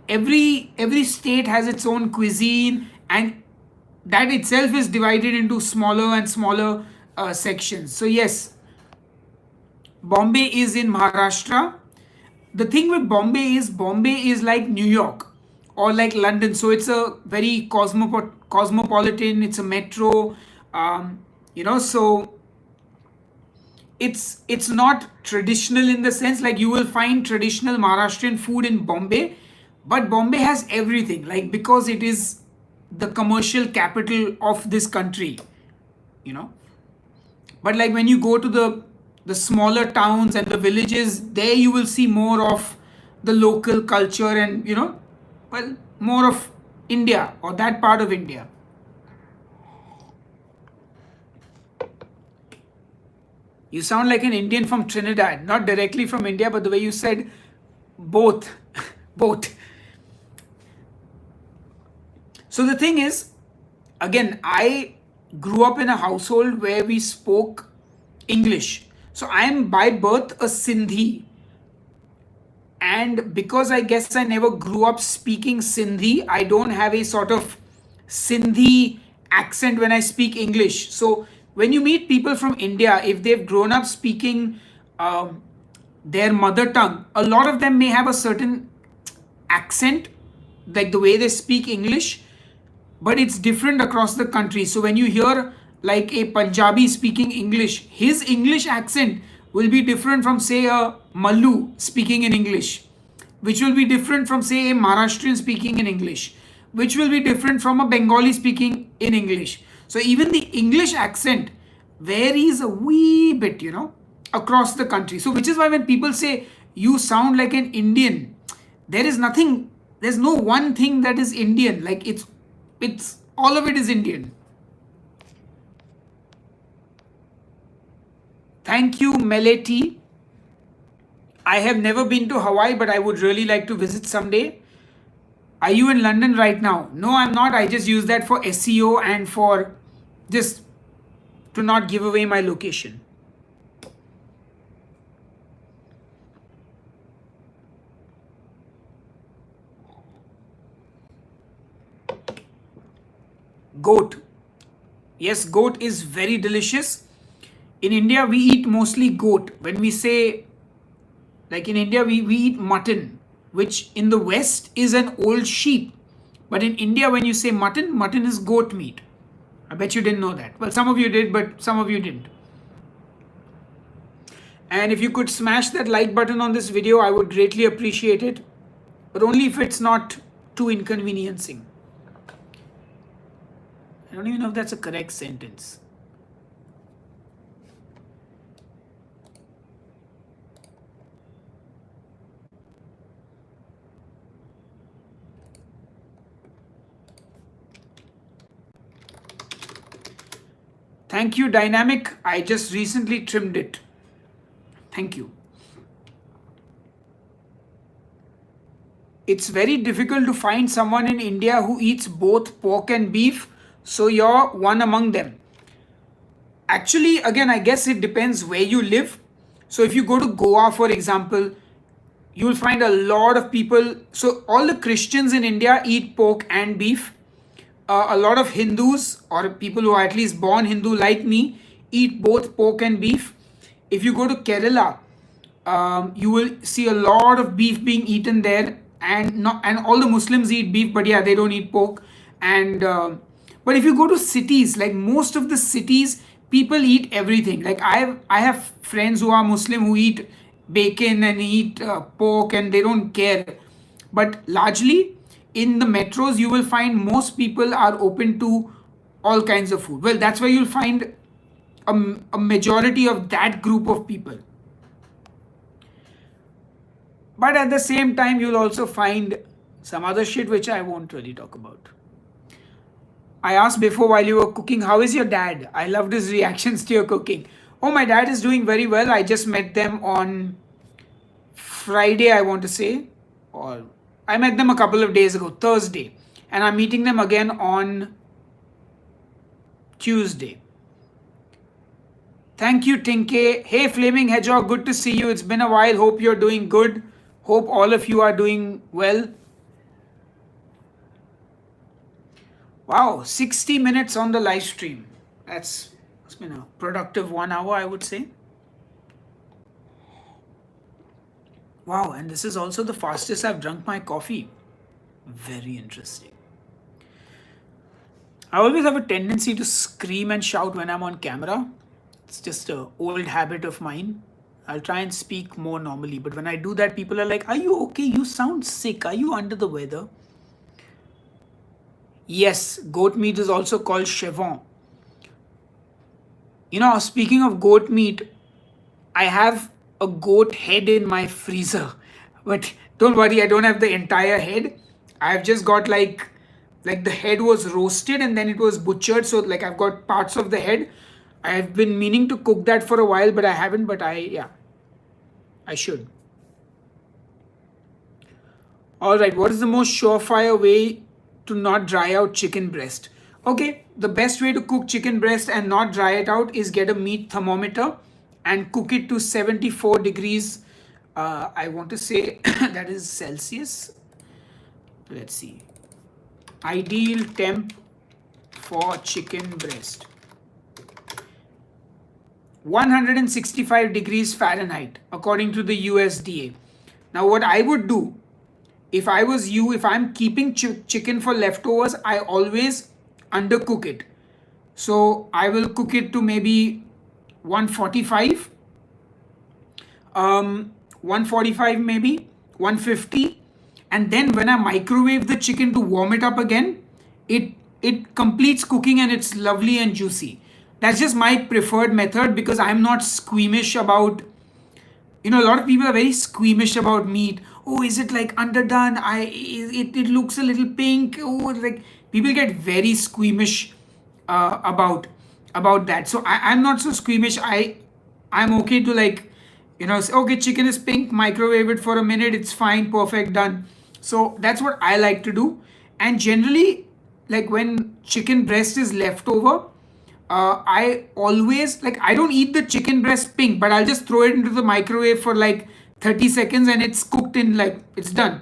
every state has its own cuisine, and that itself is divided into smaller and smaller sections. So yes, Bombay is in Maharashtra. The thing with Bombay is like New York or like London. So it's a very cosmopolitan. It's a metro. So it's not traditional in the sense, like you will find traditional Maharashtrian food in Bombay, but Bombay has everything, like because it is the commercial capital of this country, you know. But like when you go to the smaller towns and the villages, there you will see more of the local culture and, you know, well, more of India or that part of India. You sound like an Indian from Trinidad, not directly from India, but the way you said both. Both. So the thing is, again, I grew up in a household where we spoke English. So I am by birth a Sindhi. And because I guess I never grew up speaking Sindhi, I don't have a sort of Sindhi accent when I speak English. So when you meet people from India, if they've grown up speaking their mother tongue, a lot of them may have a certain accent, like the way they speak English, but it's different across the country. So when you hear like a Punjabi speaking English, his English accent will be different from, say, a Mallu speaking in English, which will be different from, say, a Maharashtrian speaking in English, which will be different from a Bengali speaking in English. So even the English accent varies a wee bit, you know, across the country. So which is why when people say you sound like an Indian, there is nothing, there's no one thing that is Indian. Like it's all of it is Indian. Thank you, Meleti. I have never been to Hawaii, but I would really like to visit someday. Are you in London right now? No, I'm not. I just use that for SEO and for just to not give away my location. Goat. Yes, goat is very delicious. In India, we eat mostly goat. When we say, like in India, we eat mutton, which in the West is an old sheep. But in India, when you say mutton, mutton is goat meat. I bet you didn't know that. Well, some of you did, but some of you didn't. And if you could smash that like button on this video, I would greatly appreciate it. But only if it's not too inconveniencing. I don't even know if that's a correct sentence. Thank you, Dynamic. I just recently trimmed it. Thank you. It's very difficult to find someone in India who eats both pork and beef, so you're one among them. Actually, again, I guess it depends where you live. So if you go to Goa, for example, you'll find a lot of people. So all the Christians in India eat pork and beef. A lot of Hindus or people who are at least born Hindu like me eat both pork and beef. If you go to Kerala, you will see a lot of beef being eaten there, and all the Muslims eat beef, but yeah, they don't eat pork. And but if you go to cities, like most of the cities, people eat everything. Like I have friends who are Muslim who eat bacon and eat pork, and they don't care. But largely in the metros, you will find most people are open to all kinds of food. Well, that's why you'll find a majority of that group of people. But at the same time, you'll also find some other shit which I won't really talk about. I asked before while you were cooking, how is your dad? I loved his reactions to your cooking. Oh, my dad is doing very well. I just met them on Friday, I want to say, or I met them a couple of days ago, Thursday, and I'm meeting them again on Tuesday. Thank you, Tinke. Hey, Flaming Hedgehog, good to see you. It's been a while. Hope you're doing good. Hope all of you are doing well. Wow, 60 minutes on the live stream. It's been a productive 1 hour, I would say. Wow, and this is also the fastest I've drunk my coffee. Very interesting. I always have a tendency to scream and shout when I'm on camera. It's just an old habit of mine. I'll try and speak more normally, but when I do that, people are like, are you okay? You sound sick. Are you under the weather? Yes, goat meat is also called chevron. Speaking of goat meat, I have a goat head in my freezer. But don't worry, I don't have the entire head. I've just got like the head was roasted and then it was butchered, so like I've got parts of the head. I've been meaning to cook that for a while, but I haven't, but I should. All right, what is the most surefire way to not dry out chicken breast? Okay, the best way to cook chicken breast and not dry it out is get a meat thermometer and cook it to 74 degrees. I want to say that is Celsius. Let's see. Ideal temp for chicken breast 165 degrees Fahrenheit, according to the USDA. Now, what I would do if I was you, if I'm keeping chicken for leftovers, I always undercook it. So I will cook it to maybe 145, 145 maybe, 150. And then when I microwave the chicken to warm it up again, it it completes cooking and it's lovely and juicy. That's just my preferred method because I'm not squeamish about, a lot of people are very squeamish about meat. Oh, is it like underdone? It looks a little pink. Oh, like people get very squeamish about that. So I'm not so squeamish. I'm okay to say, okay, chicken is pink, microwave it for a minute, it's fine, perfect, done. So that's what I like to do. And generally, like when chicken breast is left over, I always I don't eat the chicken breast pink, but I'll just throw it into the microwave for like 30 seconds and it's cooked in it's done.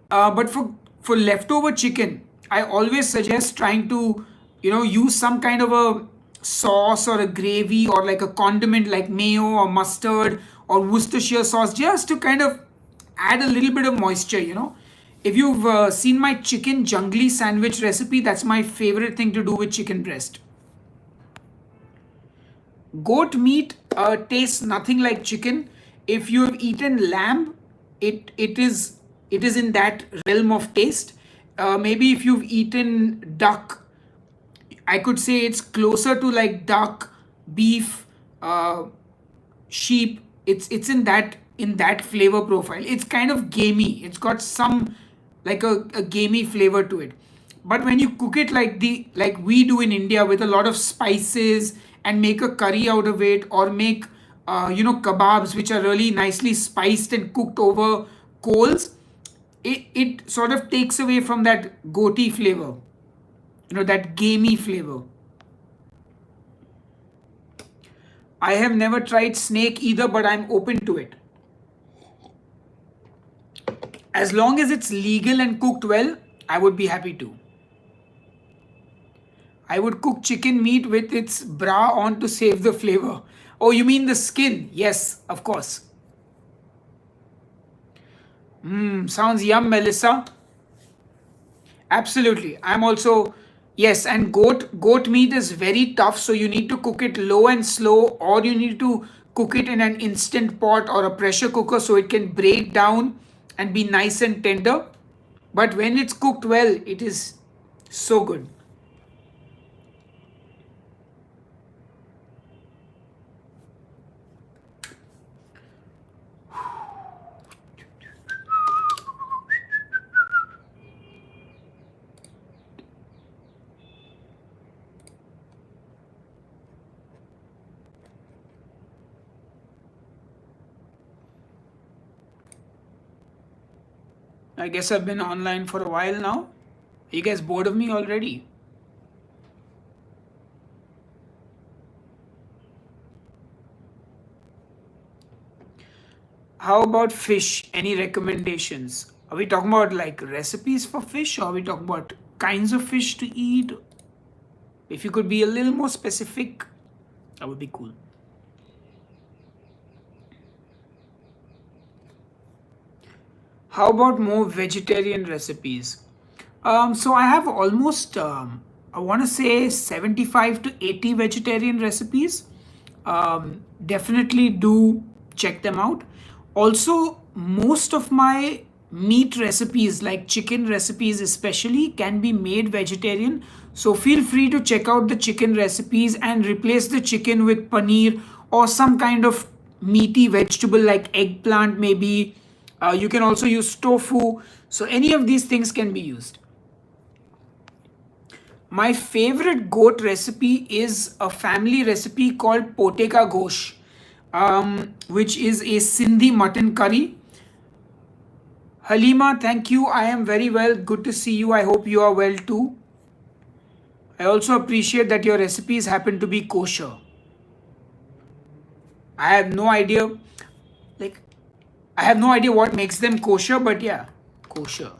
But for leftover chicken, I always suggest trying to use some kind of a sauce or a gravy or like a condiment like mayo or mustard or Worcestershire sauce just to kind of add a little bit of moisture. If you've seen my chicken jungly sandwich recipe, that's my favorite thing to do with chicken breast. Goat meat tastes nothing like chicken. If you have eaten lamb, it is in that realm of taste. Maybe if you've eaten duck, I could say it's closer to like duck, beef, sheep. It's in that flavor profile. It's kind of gamey. It's got some like a gamey flavor to it. But when you cook it like we do in India with a lot of spices and make a curry out of it, or make kebabs which are really nicely spiced and cooked over coals, it sort of takes away from that goaty flavor, that gamey flavor. I have never tried snake either, but I'm open to it. As long as it's legal and cooked well, I would be happy to. I would cook chicken meat with its bra on to save the flavor. Oh, you mean the skin? Yes, of course. Sounds yum, Melissa. Absolutely. I'm also, yes, and goat meat is very tough, so you need to cook it low and slow, or you need to cook it in an instant pot or a pressure cooker so it can break down and be nice and tender. But when it's cooked well, it is so good. I guess I've been online for a while now. Are you guys bored of me already? How about fish? Any recommendations? Are we talking about like recipes for fish, or are we talking about kinds of fish to eat? If you could be a little more specific, that would be cool. How about more vegetarian recipes? So I have almost, I want to say 75 to 80 vegetarian recipes. Definitely do check them out. Also, most of my meat recipes like chicken recipes especially can be made vegetarian. So feel free to check out the chicken recipes and replace the chicken with paneer or some kind of meaty vegetable like eggplant maybe. You can also use tofu. So any of these things can be used. My favorite goat recipe is a family recipe called Poteka Gosh, which is a Sindhi mutton curry. Halima, thank you. I am very well. Good to see you. I hope you are well too. I also appreciate that your recipes happen to be kosher. I have no idea, like, I have no idea what makes them kosher, but yeah, kosher.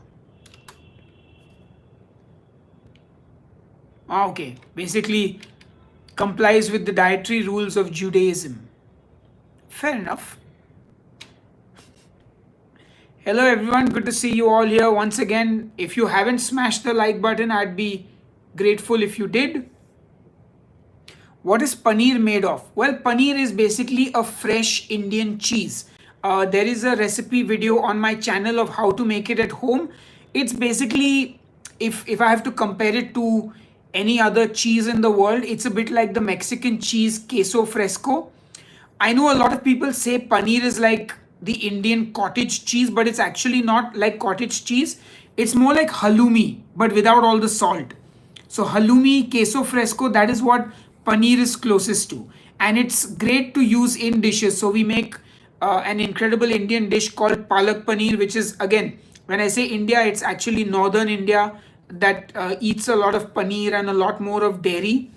Okay, basically complies with the dietary rules of Judaism. Fair enough. Hello everyone, good to see you all here once again. If you haven't smashed the like button, I'd be grateful if you did. What is paneer made of? Well, paneer is basically a fresh Indian cheese. There is a recipe video on my channel of how to make it at home. It's basically, if I have to compare it to any other cheese in the world, it's a bit like the Mexican cheese queso fresco. I know a lot of people say paneer is like the Indian cottage cheese, but it's actually not like cottage cheese. It's more like halloumi, but without all the salt. So halloumi, queso fresco, that is what paneer is closest to. And it's great to use in dishes. So we make an incredible Indian dish called palak paneer, which is, again, when I say India, it's actually northern India that eats a lot of paneer and a lot more of dairy.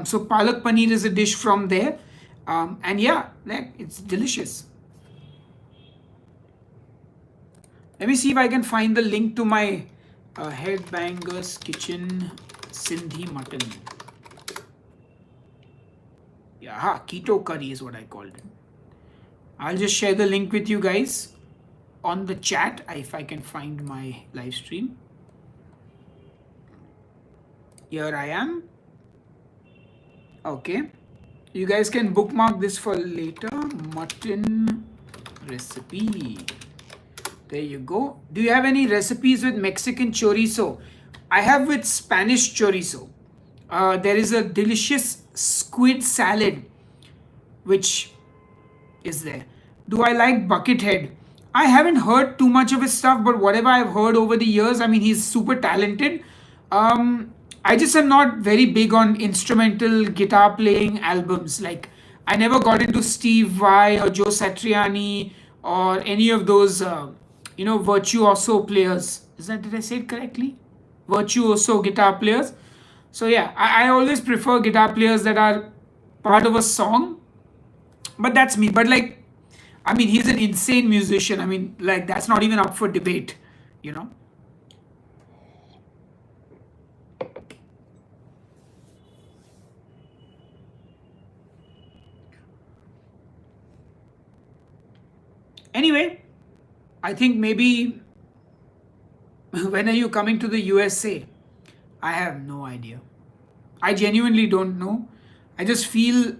So palak paneer is a dish from there. And yeah, it's delicious. Let me see if I can find the link to my Headbangers Kitchen Sindhi Mutton. Yeah, keto curry is what I called it. I'll just share the link with you guys on the chat if I can find my live stream. Here I am. Okay. You guys can bookmark this for later. Mutton recipe. There you go. Do you have any recipes with Mexican chorizo? I have with Spanish chorizo. There is a delicious squid salad which is there. Do I like Buckethead? I haven't heard too much of his stuff, but whatever I've heard over the years, I mean, he's super talented. I just am not very big on instrumental guitar playing albums. Like, I never got into Steve Vai or Joe Satriani or any of those, virtuoso players. Did I say it correctly? Virtuoso guitar players. So yeah, I always prefer guitar players that are part of a song. But that's me. But like, I mean, he's an insane musician. I mean, like, that's not even up for debate, you know? Anyway, I think maybe when are you coming to the USA? I have no idea. I genuinely don't know. I just feel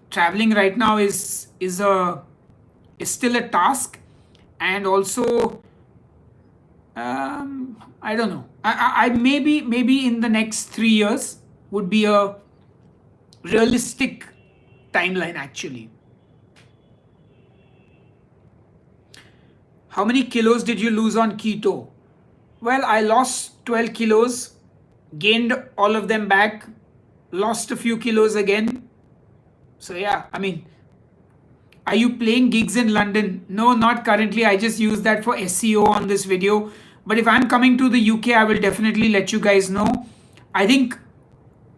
traveling right now is still a task, and also I don't know. I maybe in the next 3 years would be a realistic timeline actually. How many kilos did you lose on keto? Well, I lost 12 kilos, gained all of them back, lost a few kilos again. So yeah, I mean, are you playing gigs in London? No, not currently. I just use that for SEO on this video. But if I'm coming to the UK, I will definitely let you guys know. I think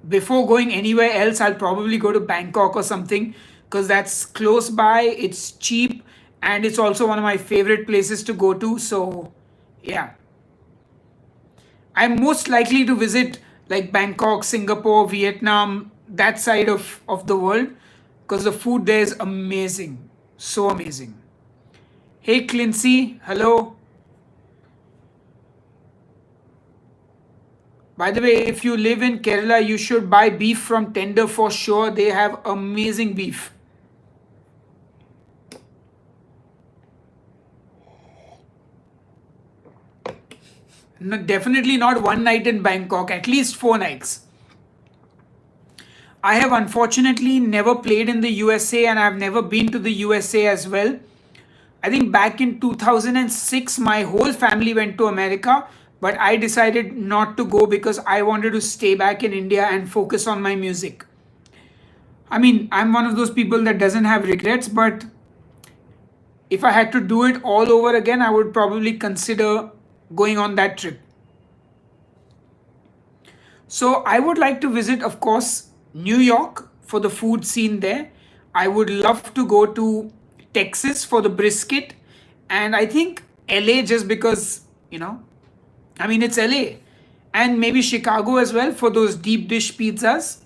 before going anywhere else, I'll probably go to Bangkok or something because that's close by, it's cheap, and it's also one of my favorite places to go to. So yeah, I'm most likely to visit like Bangkok, Singapore, Vietnam, that side of the world, because the food there is amazing. So amazing. Hey Clincy, hello. By the way, if you live in Kerala, you should buy beef from Tender for sure. They have amazing beef. No, definitely not one night in Bangkok, at least 4 nights. I have unfortunately never played in the USA and I've never been to the USA as well. I think back in 2006, my whole family went to America, but I decided not to go because I wanted to stay back in India and focus on my music. I mean, I'm one of those people that doesn't have regrets, but if I had to do it all over again, I would probably consider going on that trip. So I would like to visit, of course, New York for the food scene there. I would love to go to Texas for the brisket. And I think LA just because, I mean, it's LA. And maybe Chicago as well for those deep dish pizzas.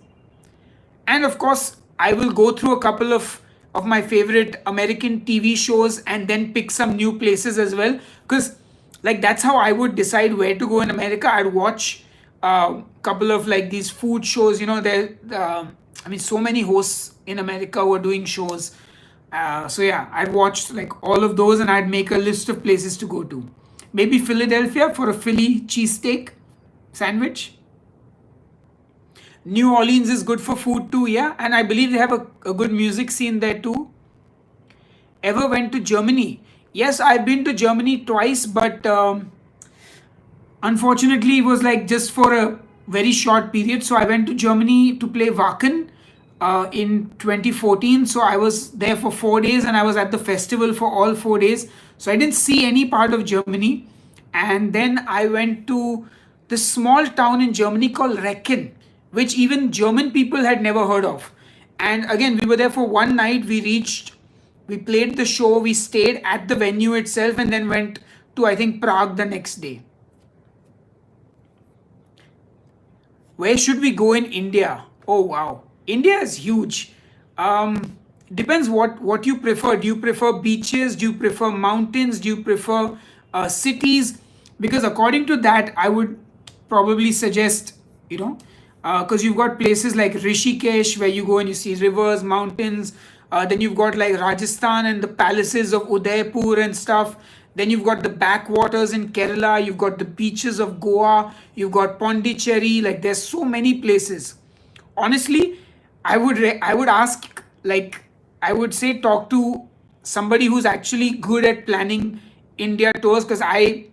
And of course, I will go through a couple of my favorite American TV shows and then pick some new places as well. Because, like, that's how I would decide where to go in America. I'd watch a couple of like these food shows. I mean, so many hosts in America were doing shows. So yeah, I'd watch like all of those and I'd make a list of places to go to. Maybe Philadelphia for a Philly cheesesteak sandwich. New Orleans is good for food too, yeah. And I believe they have a good music scene there too. Ever went to Germany? Yes, I've been to Germany twice, but unfortunately, it was like just for a very short period. So I went to Germany to play Wacken in 2014. So I was there for 4 days and I was at the festival for all 4 days. So I didn't see any part of Germany. And then I went to this small town in Germany called Recken, which even German people had never heard of. And again, we were there for one night. We played the show, we stayed at the venue itself, and then went to, I think, Prague the next day. Where should we go in India? Oh wow, India is huge. Depends what you prefer. Do you prefer beaches? Do you prefer mountains? Do you prefer cities? Because according to that, I would probably suggest, because you've got places like Rishikesh where you go and you see rivers, mountains. Then you've got like Rajasthan and the palaces of Udaipur and stuff. Then you've got the backwaters in Kerala. You've got the beaches of Goa. You've got Pondicherry. Like there's so many places. Honestly, I would ask, like, I would say talk to somebody who's actually good at planning India tours, because I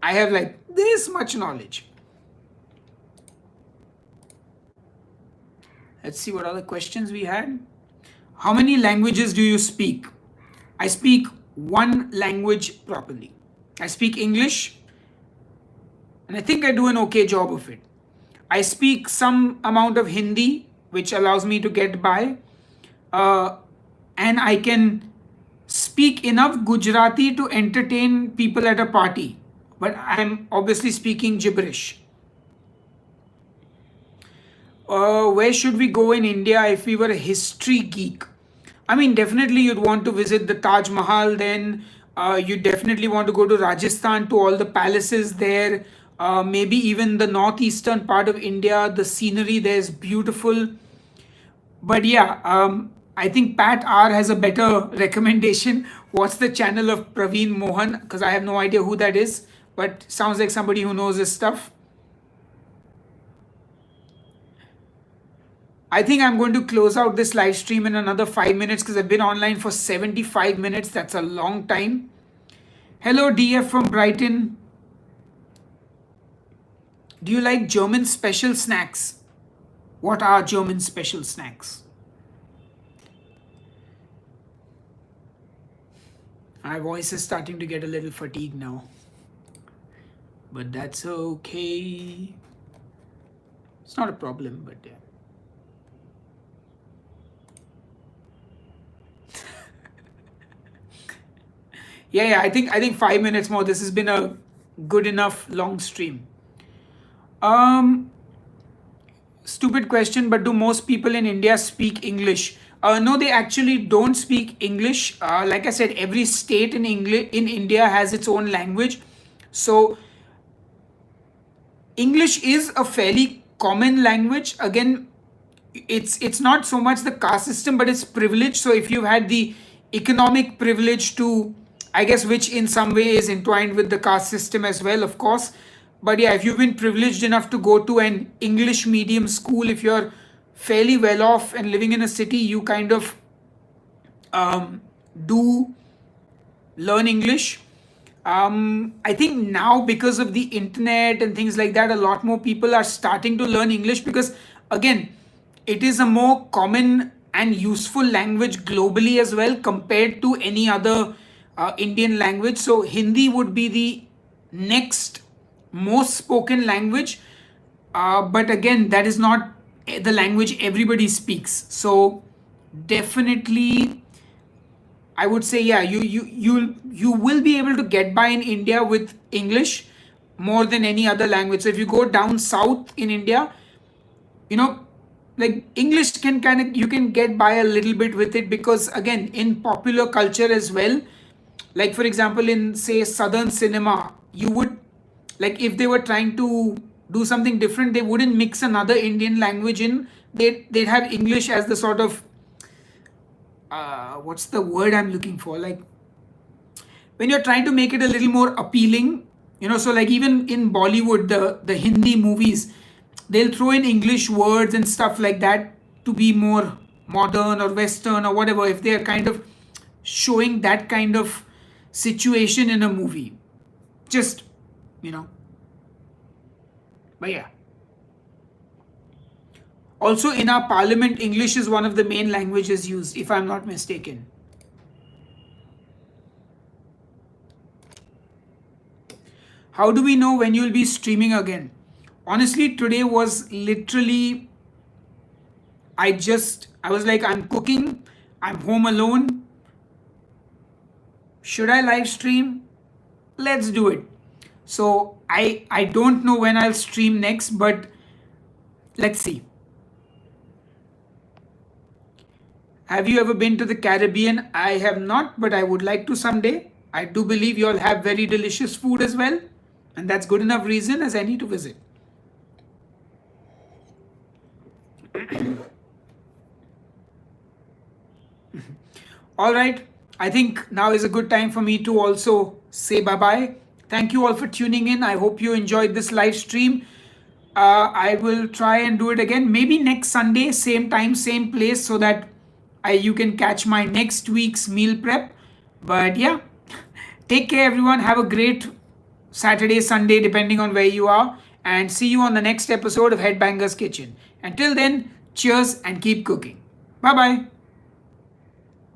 have like this much knowledge. Let's see what other questions we had. How many languages do you speak? I speak one language properly. I speak English, and I think I do an okay job of it. I speak some amount of Hindi, which allows me to get by. And I can speak enough Gujarati to entertain people at a party. But I'm obviously speaking gibberish. Where should we go in India if we were a history geek? I mean, definitely you'd want to visit the Taj Mahal, then you definitely want to go to Rajasthan to all the palaces there. Maybe even the northeastern part of India, the scenery there is beautiful. But yeah, I think Pat R has a better recommendation. What's the channel of Praveen Mohan? Because I have no idea who that is, but sounds like somebody who knows his stuff. I think I'm going to close out this live stream in another 5 minutes because I've been online for 75 minutes. That's a long time. Hello, DF from Brighton. Do you like German special snacks? What are German special snacks? My voice is starting to get a little fatigued now. But that's okay. It's not a problem, but yeah. Yeah, I think 5 minutes more. This has been a good enough long stream. Stupid question, but do most people in India speak English? No, they actually don't speak English. Like I said, every state in India has its own language. So English is a fairly common language. Again, it's not so much the caste system, but it's privilege. So if you've had the economic privilege to, I guess, which in some way is entwined with the caste system as well, of course. But yeah, if you've been privileged enough to go to an English medium school, if you're fairly well off and living in a city, you kind of do learn English. I think now, because of the internet and things like that, a lot more people are starting to learn English because, again, it is a more common and useful language globally as well compared to any other Indian language. So, Hindi would be the next most spoken language, but again, that is not the language everybody speaks. So, definitely I would say, yeah, you will be able to get by in India with English more than any other language. So if you go down south in India, you know, like English can kind of, you can get by a little bit with it, because again, in popular culture as well, like for example, in say southern cinema, you would, like if they were trying to do something different, they wouldn't mix another Indian language in. They'd have English as the sort of what's the word I'm looking for? Like when you're trying to make it a little more appealing, so like even in Bollywood, the Hindi movies, they'll throw in English words and stuff like that to be more modern or Western or whatever, if they're kind of showing that kind of situation in a movie. Just, you know. But yeah. Also, in our parliament, English is one of the main languages used, if I'm not mistaken. How do we know when you'll be streaming again? Honestly, today was literally, I was like, I'm cooking, I'm home alone. Should I live stream? Let's do it. So I don't know when I'll stream next, but let's see. Have you ever been to the Caribbean? I have not, but I would like to someday. I do believe you all have very delicious food as well, and that's good enough reason as any to visit. All right, I think now is a good time for me to also say bye bye. Thank you all for tuning in. I hope you enjoyed this live stream. I will try and do it again, maybe next Sunday, same time, same place, so that you can catch my next week's meal prep. But yeah, take care, everyone. Have a great Saturday, Sunday, depending on where you are. And see you on the next episode of Headbangers Kitchen. Until then, cheers and keep cooking. Bye bye.